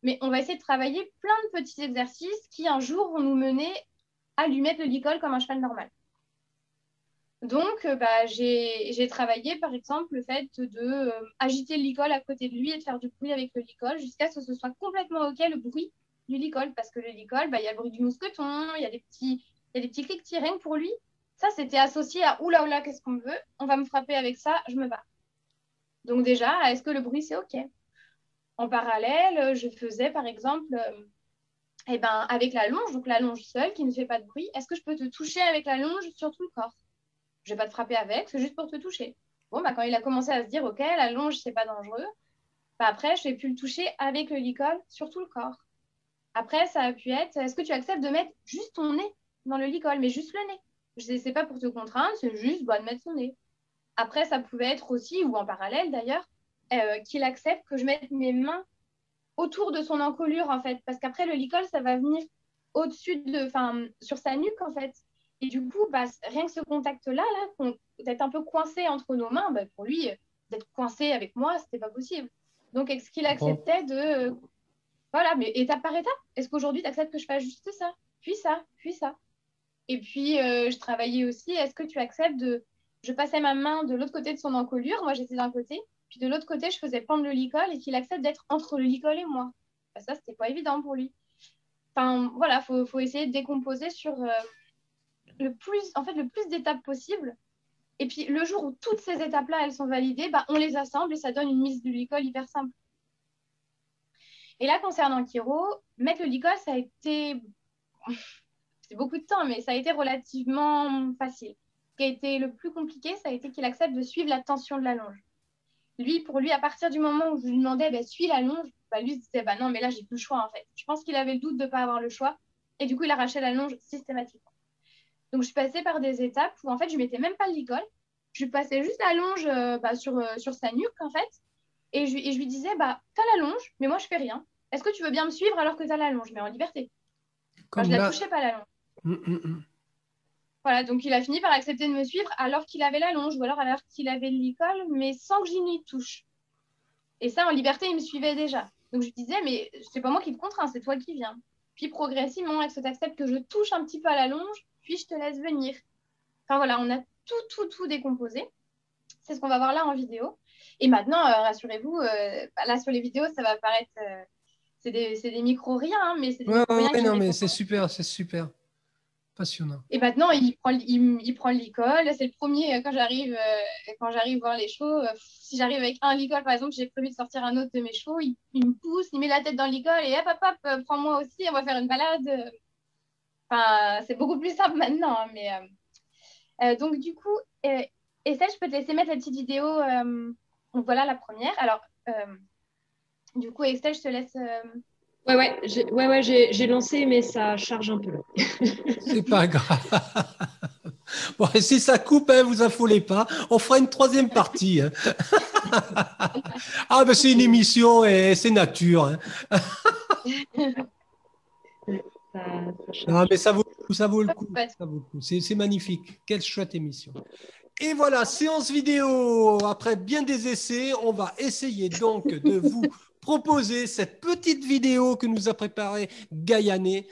mais on va essayer de travailler plein de petits exercices qui, un jour, vont nous mener à lui mettre le licol comme un cheval normal. Donc, j'ai travaillé, par exemple, le fait de agiter le licol à côté de lui et de faire du bruit avec le licol jusqu'à ce que ce soit complètement OK, le bruit du licol. Parce que le licol, il y a le bruit du mousqueton, il y a des petits cliquetis. Rien que pour lui, ça, c'était associé à « oula, qu'est-ce qu'on veut? On va me frapper avec ça, je me bats. » Donc déjà, est-ce que le bruit, c'est OK? En parallèle, je faisais, par exemple, avec la longe, donc la longe seule qui ne fait pas de bruit, est-ce que je peux te toucher avec la longe sur tout le corps? Je vais pas te frapper avec, c'est juste pour te toucher. Bon, quand il a commencé à se dire, OK, la longe, c'est pas dangereux, après, je n'ai pu le toucher avec le licol sur tout le corps. Après, ça a pu être, est-ce que tu acceptes de mettre juste ton nez dans le licol, mais juste le nez? Je sais pas pour te contraindre, c'est juste de mettre son nez. Après, ça pouvait être aussi, ou en parallèle d'ailleurs, qu'il accepte que je mette mes mains autour de son encolure, en fait, parce qu'après, le licol, ça va venir au-dessus sur sa nuque, en fait. Et du coup, rien que ce contact-là, d'être un peu coincé entre nos mains, pour lui, d'être coincé avec moi, c'était pas possible. Donc, est-ce qu'il acceptait de... voilà, mais étape par étape. Est-ce qu'aujourd'hui, tu acceptes que je fasse juste ça, puis ça, puis ça? Et puis, je travaillais aussi, est-ce que tu acceptes de... Je passais ma main de l'autre côté de son encolure, moi j'étais d'un côté, puis de l'autre côté, je faisais pendre le licol et qu'il accepte d'être entre le licol et moi. Ça, c'était pas évident pour lui. Enfin, voilà, faut essayer de décomposer sur... le plus d'étapes possible. Et puis, le jour où toutes ces étapes-là, elles sont validées, on les assemble et ça donne une mise du licol hyper simple. Et là, concernant Kiro, mettre le licol, ça a été... c'est beaucoup de temps, mais ça a été relativement facile. Ce qui a été le plus compliqué, ça a été qu'il accepte de suivre la tension de la longe. Pour lui, à partir du moment où je lui demandais, suis la longe, lui il se disait, non, mais là, j'ai plus le choix, en fait. Je pense qu'il avait le doute de ne pas avoir le choix. Et du coup, il arrachait la longe systématiquement. Donc, je suis passée par des étapes où, en fait, je ne mettais même pas le licol. Je passais juste la longe sur sa nuque, en fait. Et je lui disais, t'as la longe, mais moi, je fais rien. Est-ce que tu veux bien me suivre alors que tu as la longe? Mais en liberté. Je ne la touchais pas, la longe. Voilà, donc il a fini par accepter de me suivre alors qu'il avait la longe ou alors qu'il avait le licol, mais sans que j'y n'y touche. Et ça, en liberté, il me suivait déjà. Donc, je lui disais, mais c'est pas moi qui te contrains, c'est toi qui viens. Puis, progressivement, est-ce que tu acceptes que je touche un petit peu à la longe, puis je te laisse venir? Enfin, voilà, on a tout décomposé. C'est ce qu'on va voir là en vidéo. Et maintenant, rassurez-vous, là, sur les vidéos, ça va paraître... c'est des micro-riens, mais c'est des micro-riens non, mais c'est super. Passionnant. Et maintenant, il prend le licol. C'est le premier, quand j'arrive voir les chevaux, si j'arrive avec un licol, par exemple, j'ai prévu de sortir un autre de mes chevaux, il me pousse, il met la tête dans le licol et hop, prends-moi aussi, on va faire une balade. Enfin, c'est beaucoup plus simple maintenant. Hein, mais, donc, du coup, Estelle, je peux te laisser mettre la petite vidéo. Donc, voilà la première. Alors, du coup, Estelle, je te laisse. Ouais, j'ai lancé, mais ça charge un peu là. C'est pas grave. Bon, et si ça coupe, hein, vous affolez pas. On fera une troisième partie. Hein. Ah, ben c'est une émission et c'est nature. Hein. Ça charge. Non, mais ça vaut le coup. Ça vaut le Ouais. coup. C'est magnifique. Quelle chouette émission. Et voilà, séance vidéo. Après bien des essais, on va essayer donc de vous proposer cette petite vidéo que nous a préparée Gaïané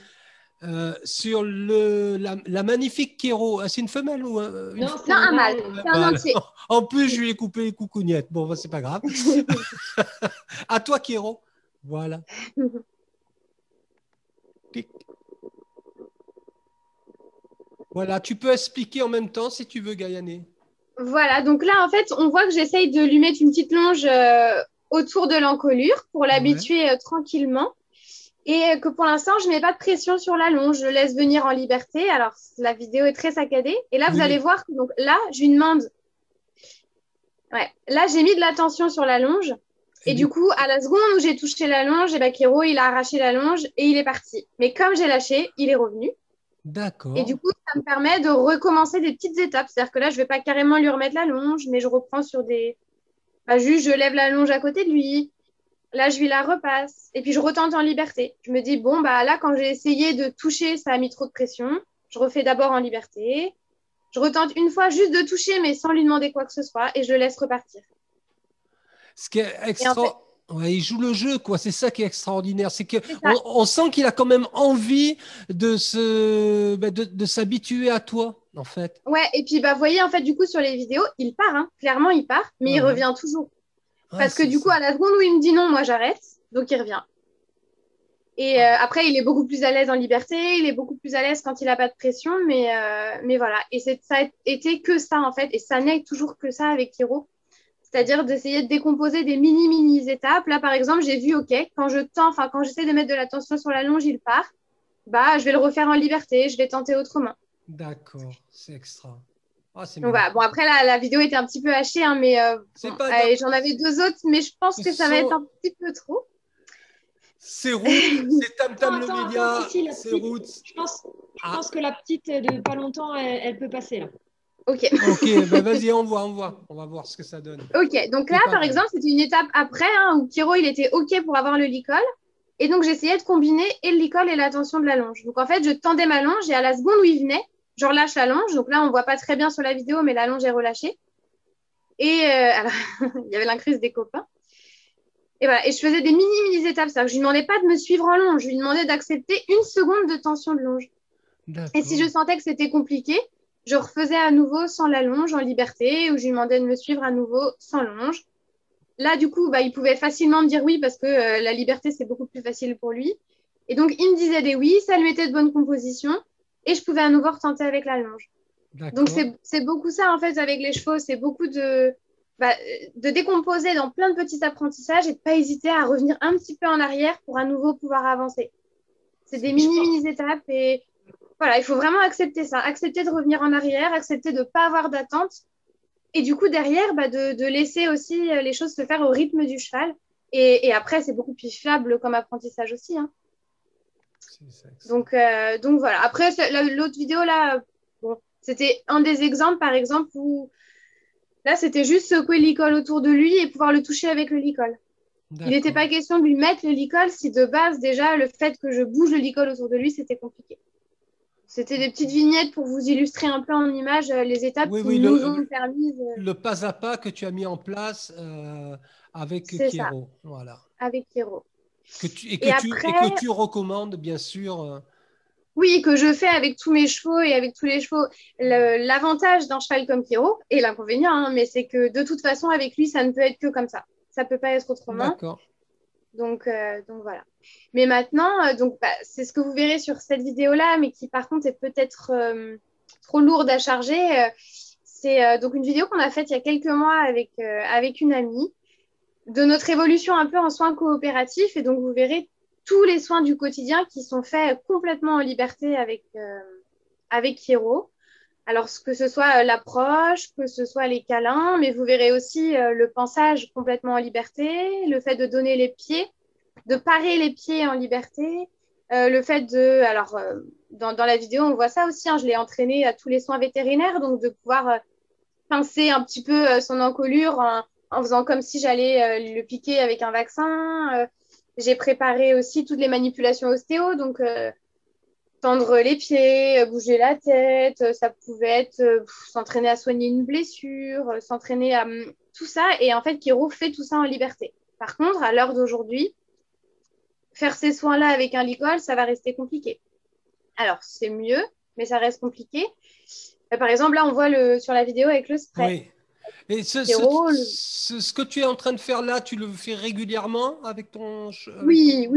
sur la magnifique Kéro. Ah, c'est une femelle ou une Non, Non, un mâle. C'est un Voilà. entier. En plus, je lui ai coupé les coucougnettes. Bon, bah, c'est pas grave. À toi, Kéro. Voilà. Clic. Voilà, tu peux expliquer en même temps si tu veux, Gaïané. Voilà, donc là, en fait, on voit que j'essaye de lui mettre une petite longe autour de l'encolure pour l'habituer tranquillement. Et que pour l'instant, je ne mets pas de pression sur la longe. Je le laisse venir en liberté. Alors, la vidéo est très saccadée. Et là, vous allez voir que donc, là, je lui demande... Ouais, là, j'ai mis de la tension sur la longe. Et du coup, à la seconde où j'ai touché la longe, Kéro, il a arraché la longe et il est parti. Mais comme j'ai lâché, il est revenu. D'accord. Et du coup, ça me permet de recommencer des petites étapes. C'est-à-dire que là, je ne vais pas carrément lui remettre la longe, mais je reprends sur des... juste, je lève la longe à côté de lui. Là, je lui la repasse. Et puis, je retente en liberté. Je me dis, bon, bah là, quand j'ai essayé de toucher, ça a mis trop de pression. Je refais d'abord en liberté. Je retente une fois juste de toucher, mais sans lui demander quoi que ce soit. Et je le laisse repartir. Ce qui est extra... Ouais, il joue le jeu, quoi. C'est ça qui est extraordinaire. C'est que C'est ça. on sent qu'il a quand même envie de s'habituer à toi, en fait. Ouais, et puis, vous voyez, en fait, du coup, sur les vidéos, il part. Hein. Clairement, il part, mais il revient toujours. Parce que du coup, à la seconde où il me dit non, moi j'arrête, donc il revient. Et après, il est beaucoup plus à l'aise en liberté, il est beaucoup plus à l'aise quand il n'a pas de pression, mais voilà. Et ça a été que ça en fait, et ça n'est toujours que ça avec Kéro. C'est-à-dire d'essayer de décomposer des mini étapes. Là, par exemple, j'ai vu, ok, quand j'essaie de mettre de la tension sur la longe, il part. Bah, je vais le refaire en liberté, je vais tenter autrement. D'accord, c'est extra. Ah, donc voilà. Bon, après, la vidéo était un petit peu hachée, hein, mais j'en avais 2 autres, mais je pense que ça va être un petit peu trop. C'est Roots, c'est Tam Tam le média, c'est Roots. Je pense que la petite de pas longtemps, elle peut passer là. Ok, bah vas-y, on va voir ce que ça donne. Ok, donc là, par exemple, c'était une étape après où Kéro, il était ok pour avoir le licol. Et donc, j'essayais de combiner et le licol et la tension de la longe. Donc, en fait, je tendais ma longe et à la seconde où il venait, je relâche la longe. Donc là, on ne voit pas très bien sur la vidéo, mais la longe est relâchée. Et alors, il y avait l'incruste des copains. Et voilà, et je faisais des mini étapes. C'est-à-dire que je ne lui demandais pas de me suivre en longe. Je lui demandais d'accepter 1 seconde de tension de longe. Et si je sentais que c'était compliqué, je refaisais à nouveau sans la longe en liberté, ou je lui demandais de me suivre à nouveau sans longe. Là, du coup, il pouvait facilement me dire oui parce que la liberté, c'est beaucoup plus facile pour lui. Et donc, il me disait des oui, ça lui mettait de bonnes compositions et je pouvais à nouveau retenter avec la longe. Donc, c'est beaucoup ça, en fait, avec les chevaux. C'est beaucoup de décomposer dans plein de petits apprentissages et de ne pas hésiter à revenir un petit peu en arrière pour à nouveau pouvoir avancer. C'est des mini étapes et voilà, il faut vraiment accepter ça. Accepter de revenir en arrière, accepter de ne pas avoir d'attente. Et du coup, derrière, de laisser aussi les choses se faire au rythme du cheval. Et après, c'est beaucoup plus fiable comme apprentissage aussi. Hein. Donc voilà. Après, l'autre vidéo, là, c'était un des exemples, par exemple, où là, c'était juste secouer le licol autour de lui et pouvoir le toucher avec le licol. Il n'était pas question de lui mettre le licol si de base, déjà, le fait que je bouge le licol autour de lui, c'était compliqué. C'était des petites vignettes pour vous illustrer un peu en image les étapes qui nous ont permis. Le pas à pas que tu as mis en place avec Kéro. Voilà. Avec Kéro. Et que tu recommandes, bien sûr. Oui, que je fais avec tous mes chevaux et avec tous les chevaux. L'avantage d'un cheval comme Kéro, et l'inconvénient, mais c'est que de toute façon, avec lui, ça ne peut être que comme ça. Ça ne peut pas être autrement. D'accord. Donc voilà. Mais maintenant, c'est ce que vous verrez sur cette vidéo-là, mais qui par contre est peut-être trop lourde à charger. C'est donc une vidéo qu'on a faite il y a quelques mois avec une amie de notre évolution un peu en soins coopératifs. Et donc vous verrez tous les soins du quotidien qui sont faits complètement en liberté avec Hiero. Alors, que ce soit l'approche, que ce soit les câlins, mais vous verrez aussi le pansage complètement en liberté, le fait de donner les pieds, de parer les pieds en liberté, le fait de... Alors, dans la vidéo, on voit ça aussi, hein, je l'ai entraîné à tous les soins vétérinaires, donc de pouvoir pincer un petit peu son encolure en faisant comme si j'allais le piquer avec un vaccin. J'ai préparé aussi toutes les manipulations ostéo, donc tendre les pieds, bouger la tête, ça pouvait être s'entraîner à soigner une blessure, s'entraîner à tout ça. Et en fait, Hiero fait tout ça en liberté. Par contre, à l'heure d'aujourd'hui, faire ces soins-là avec un licol, ça va rester compliqué. Alors, c'est mieux, mais ça reste compliqué. Par exemple, là, on voit sur la vidéo avec le spray. Oui. Et ce que tu es en train de faire là, tu le fais régulièrement avec ton... Oui.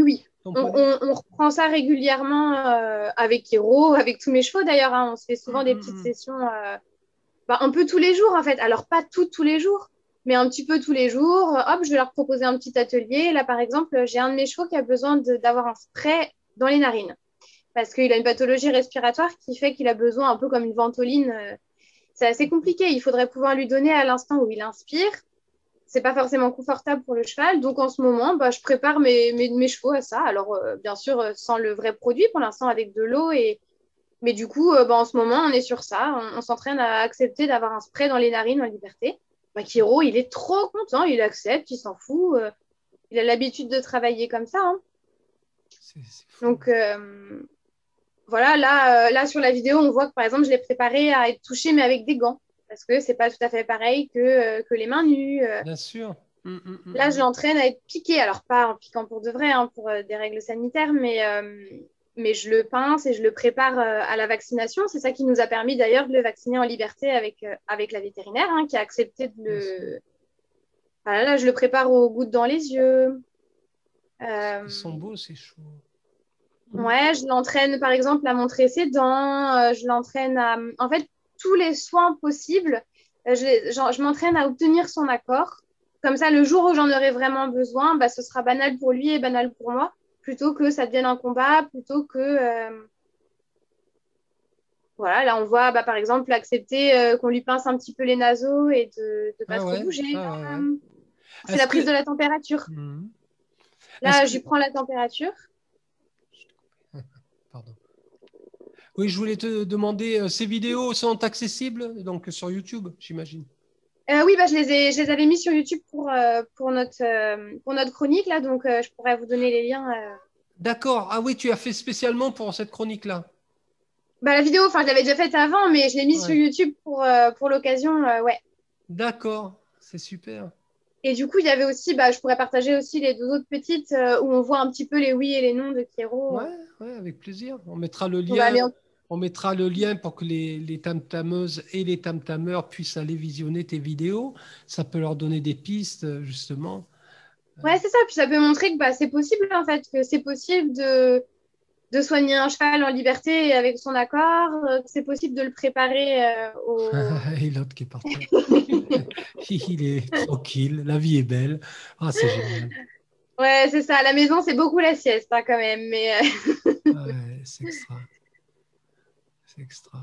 Ton On reprend ça régulièrement avec Hiero, avec tous mes chevaux d'ailleurs. Hein. On se fait souvent des petites sessions un peu tous les jours en fait. Alors, pas tous les jours, mais un petit peu tous les jours. Hop, je vais leur proposer un petit atelier. Là, par exemple, j'ai un de mes chevaux qui a besoin d'avoir un spray dans les narines parce qu'il a une pathologie respiratoire qui fait qu'il a besoin un peu comme une ventoline. C'est assez compliqué. Il faudrait pouvoir lui donner à l'instant où il inspire. C'est pas forcément confortable pour le cheval. Donc, en ce moment, je prépare mes chevaux à ça. Alors, bien sûr, sans le vrai produit pour l'instant, avec de l'eau. Mais du coup, en ce moment, on est sur ça. On s'entraîne à accepter d'avoir un spray dans les narines en liberté. Hiero, il est trop content. Il accepte, il s'en fout. Il a l'habitude de travailler comme ça. Hein. Donc, voilà, là, sur la vidéo, on voit que, par exemple, je l'ai préparé à être touché, mais avec des gants. Parce que c'est pas tout à fait pareil que les mains nues. Bien sûr. Là, je l'entraîne à être piqué. Alors, pas en piquant pour de vrai, hein, pour des règles sanitaires, mais je le pince et je le prépare à la vaccination. C'est ça qui nous a permis d'ailleurs de le vacciner en liberté avec la vétérinaire, hein, qui a accepté de le... Voilà, là, je le prépare aux gouttes dans les yeux. Ils sont beaux, ces chevaux. Ouais, je l'entraîne, par exemple, à montrer ses dents. Je l'entraîne à... En fait, tous les soins possibles. Je m'entraîne à obtenir son accord. Comme ça, le jour où j'en aurai vraiment besoin, ce sera banal pour lui et banal pour moi, plutôt que ça devienne un combat, plutôt que... Voilà, là, on voit, par exemple, accepter qu'on lui pince un petit peu les naseaux et de ne pas trop bouger. C'est la prise de la température. Là, je lui prends la température. Pardon. Oui, je voulais te demander, ces vidéos sont accessibles donc sur YouTube, j'imagine. Oui, je les avais mis sur YouTube pour notre chronique, là, donc je pourrais vous donner les liens. D'accord. Ah oui, tu as fait spécialement pour cette chronique-là. La vidéo, je l'avais déjà faite avant, mais je l'ai mise sur YouTube pour l'occasion, ouais. D'accord, c'est super. Et du coup, il y avait aussi, je pourrais partager aussi les deux autres petites où on voit un petit peu les oui et les non de Hiero. Ouais, avec plaisir. On mettra le lien. On mettra le lien pour que les tam-tameuses et les tam-tameurs puissent aller visionner tes vidéos. Ça peut leur donner des pistes, justement. Ouais, c'est ça. Puis ça peut montrer que c'est possible, en fait, que c'est possible de soigner un cheval en liberté avec son accord, que c'est possible de le préparer au... Et l'autre qui est parti. Il est tranquille, la vie est belle. Ah, c'est génial. Ouais, c'est ça. À la maison, c'est beaucoup la sieste, hein, quand même. Mais ouais, c'est extra. C'est extra.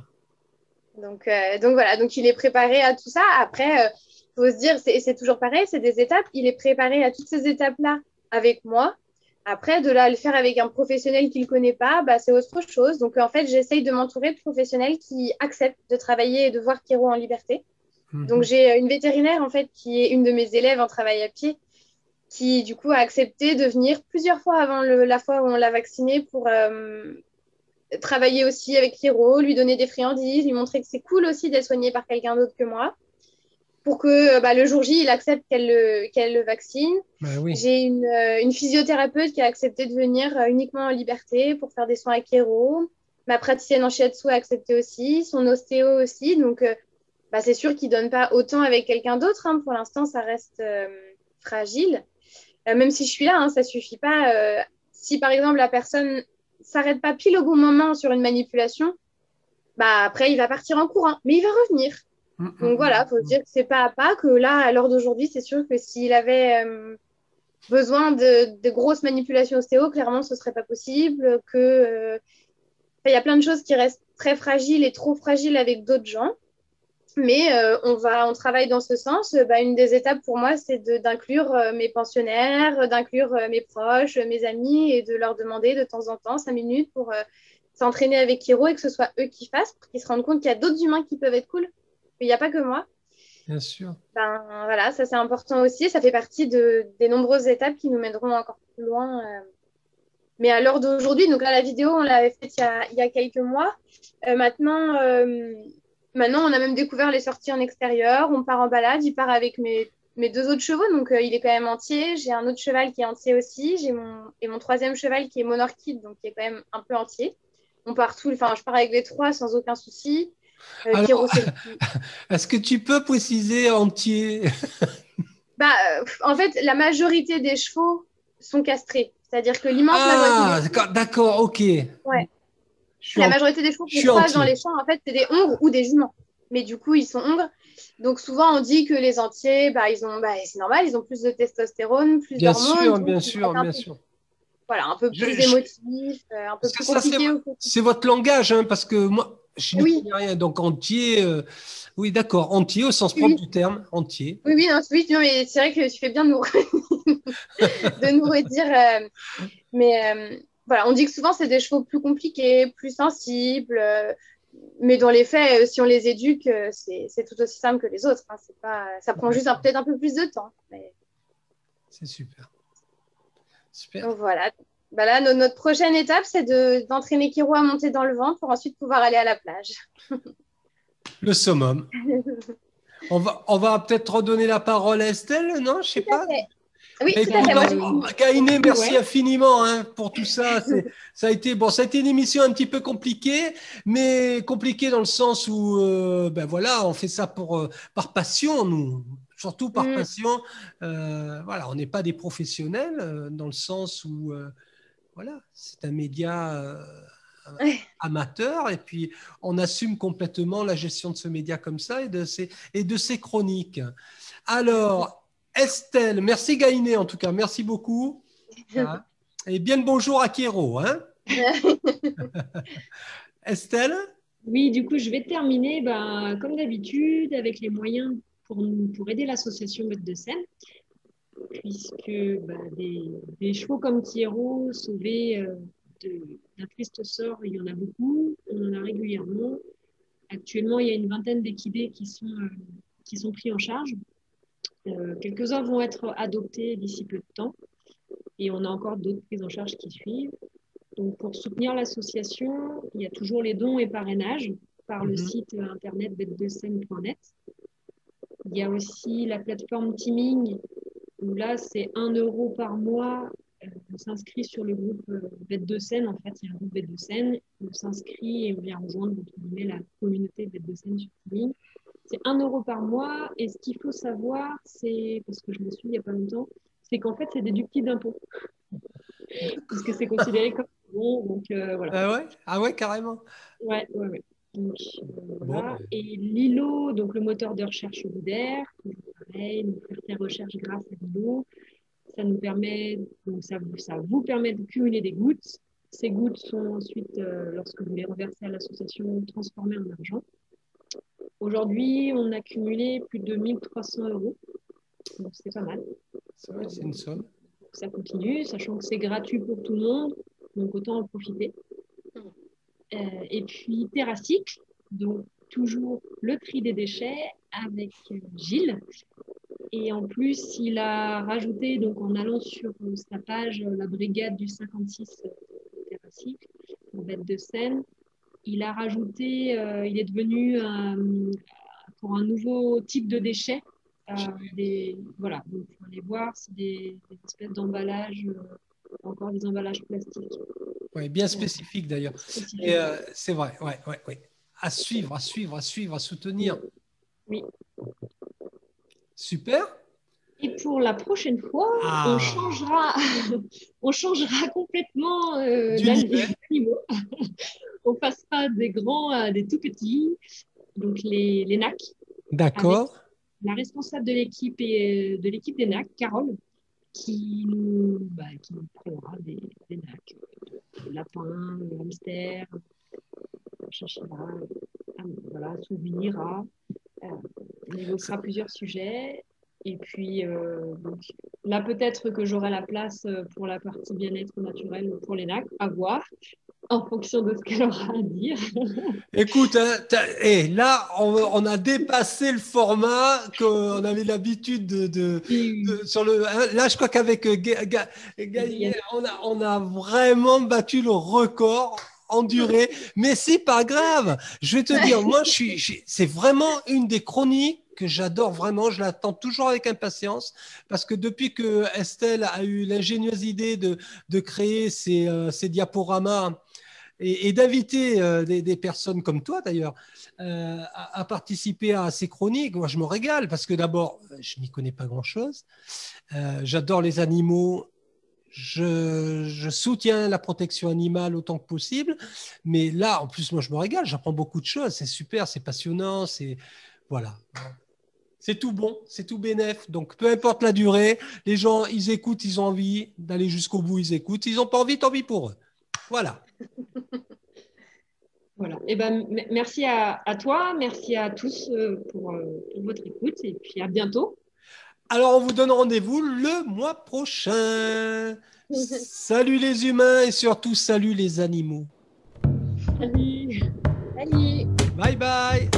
Donc voilà, donc il est préparé à tout ça. Après, il faut se dire, c'est toujours pareil, c'est des étapes. Il est préparé à toutes ces étapes-là avec moi. Après, de là, le faire avec un professionnel qui ne le connaît pas, c'est autre chose. Donc, en fait, j'essaye de m'entourer de professionnels qui acceptent de travailler et de voir Hiero en liberté. Donc, j'ai une vétérinaire, en fait, qui est une de mes élèves en travail à pied, qui, du coup, a accepté de venir plusieurs fois avant la fois où on l'a vacciné pour travailler aussi avec Hiero, lui donner des friandises, lui montrer que c'est cool aussi d'être soigné par quelqu'un d'autre que moi, pour que le jour J, il accepte qu'elle le vaccine. Oui. J'ai une physiothérapeute qui a accepté de venir uniquement en liberté pour faire des soins avec Hiero. Ma praticienne en shiatsu a accepté aussi, son ostéo aussi. Donc, c'est sûr qu'il ne donne pas autant avec quelqu'un d'autre. Hein. Pour l'instant, ça reste fragile. Même si je suis là, hein, ça ne suffit pas. Si, par exemple, la personne ne s'arrête pas pile au bon moment sur une manipulation, après, il va partir en courant. Mais il va revenir. Donc voilà, il faut se dire que c'est pas à pas, que là, à l'heure d'aujourd'hui, c'est sûr que s'il avait besoin de grosses manipulations ostéo, clairement, ce ne serait pas possible. Il y a plein de choses qui restent très fragiles et trop fragiles avec d'autres gens. Mais on travaille dans ce sens. Une des étapes pour moi, c'est d'inclure mes pensionnaires, d'inclure mes proches, mes amis et de leur demander de temps en temps 5 minutes pour s'entraîner avec Kiro et que ce soit eux qui fassent pour qu'ils se rendent compte qu'il y a d'autres humains qui peuvent être cool. Il n'y a pas que moi. Bien sûr. Voilà, ça c'est important aussi. Ça fait partie des nombreuses étapes qui nous mèneront encore plus loin. Mais à l'heure d'aujourd'hui, donc là, la vidéo, on l'avait faite il y a quelques mois. Maintenant, on a même découvert les sorties en extérieur. On part en balade. Il part avec mes 2 autres chevaux. Donc, il est quand même entier. J'ai un autre cheval qui est entier aussi. J'ai mon 3e cheval qui est Monorchid, donc qui est quand même un peu entier. Je pars avec les 3 sans aucun souci. Alors, est-ce que tu peux préciser entier? En fait, la majorité des chevaux sont castrés. C'est-à-dire que l'immense majorité des d'accord, ok. Ouais. La majorité des chevaux qu'on croise dans les champs, en fait, c'est des hongres ou des juments. Mais du coup, ils sont hongres. Donc, souvent, on dit que les entiers, c'est normal, ils ont plus de testostérone, plus d'hormones. Bien sûr. Voilà, un peu plus émotif, un peu plus compliqué. C'est votre langage, hein, parce que moi, je n'y connais rien. Donc, entier, oui, d'accord, entier au sens propre du terme, entier. Oui, non, mais c'est vrai que tu fais bien de nous redire. Voilà, on dit que souvent, c'est des chevaux plus compliqués, plus sensibles. Mais dans les faits, si on les éduque, c'est tout aussi simple que les autres. Hein. Ça prend juste peut-être un peu plus de temps. Mais... C'est super. Donc voilà. Là, notre prochaine étape, c'est d'entraîner Kiro à monter dans le vent pour ensuite pouvoir aller à la plage. Le summum. On va peut-être redonner la parole à Estelle, non? Je ne sais pas. Oui, tout à fait. Gaïné, merci infiniment pour tout ça. Ça a été une émission un petit peu compliquée, mais compliquée dans le sens où, on fait ça par passion, nous. Surtout par passion. On n'est pas des professionnels dans le sens où, c'est un média amateur et puis on assume complètement la gestion de ce média comme ça et de ses chroniques. Alors, Estelle, merci Gaïné en tout cas, merci beaucoup. Et bien le bonjour à Kiro. Estelle? Oui, du coup, je vais terminer comme d'habitude avec les moyens pour aider l'association Bêtes de Seine, puisque des chevaux comme Kiro sauvés d'un triste sort, il y en a beaucoup, on en a régulièrement. Actuellement, il y a une vingtaine d'équidés qui sont pris en charge. Quelques-uns vont être adoptés d'ici peu de temps et on a encore d'autres prises en charge qui suivent. Donc, pour soutenir l'association, il y a toujours les dons et parrainages par le site internet bêtesdescène.net. Il y a aussi la plateforme Teaming où là, c'est 1 € par mois. On s'inscrit sur le groupe Bêtes de Seine. En fait, il y a un groupe Bêtes de Seine. On s'inscrit et on vient rejoindre la communauté Bêtes de Seine sur Teaming. C'est 1 € par mois. Et ce qu'il faut savoir, c'est, parce que je me suis il n'y a pas longtemps, c'est qu'en fait, c'est déductible d'impôt. Parce que c'est considéré comme bon. Donc, voilà. Ah ouais, carrément. Ouais. Donc, voilà. Et Lilo, donc le moteur de recherche Boudaire, pareil, nous faire des recherches grâce à Lilo. Ça nous permet, donc ça vous permet de cumuler des gouttes. Ces gouttes sont ensuite, lorsque vous les reversez à l'association, transformées en argent. Aujourd'hui, on a cumulé plus de 1 300 €. Donc, c'est pas mal. C'est vrai, c'est une somme. Ça continue, sachant que c'est gratuit pour tout le monde. Donc, autant en profiter. Et puis, TerraCycle, donc toujours le tri des déchets avec Gilles. Et en plus, il a rajouté, donc en allant sur sa page, la brigade du 56 TerraCycle, en Bêtes de Seine, il a rajouté, il est devenu pour un nouveau type de déchets. Voilà, donc il faut aller voir, c'est des espèces d'emballages, encore des emballages plastiques. Oui, bien spécifique d'ailleurs. C'est vrai, ouais. À suivre, à soutenir. Oui. Super. Et pour la prochaine fois, on changera complètement d'animaux. On passera des grands à des tout petits, donc les NAC. D'accord. La responsable de l'équipe des NAC, Carole, qui nous créera des nacs, lapins, hamsters, chinchillas, voilà, souris, rats. On évoquera plusieurs sujets. Et puis, donc, là, peut-être que j'aurai la place pour la partie bien-être naturel pour les nacs, à voir, en fonction de ce qu'elle aura à dire. Écoute, hein, là, on a dépassé le format qu'on avait l'habitude sur le. Hein, là, je crois qu'avec Gaël, on a vraiment battu le record en durée. Mais c'est pas grave. Je vais te dire, moi, c'est vraiment une des chroniques que j'adore vraiment. Je l'attends toujours avec impatience parce que depuis que Estelle a eu l'ingénieuse idée de créer ces diaporamas et d'inviter des personnes comme toi d'ailleurs à participer à ces chroniques. Moi, je me régale parce que d'abord, je n'y connais pas grand-chose. J'adore les animaux. Je soutiens la protection animale autant que possible. Mais là, en plus, moi, je me régale. J'apprends beaucoup de choses. C'est super, c'est passionnant. Voilà. C'est tout bon, c'est tout bénef. Donc, peu importe la durée, les gens, ils écoutent, ils ont envie d'aller jusqu'au bout, ils écoutent. Ils n'ont pas envie, tant pis pour eux. Voilà. Voilà. Et ben, merci à toi, merci à tous pour votre écoute et puis à bientôt. Alors, on vous donne rendez-vous le mois prochain. Salut les humains et surtout salut les animaux. Salut. Salut. Bye bye.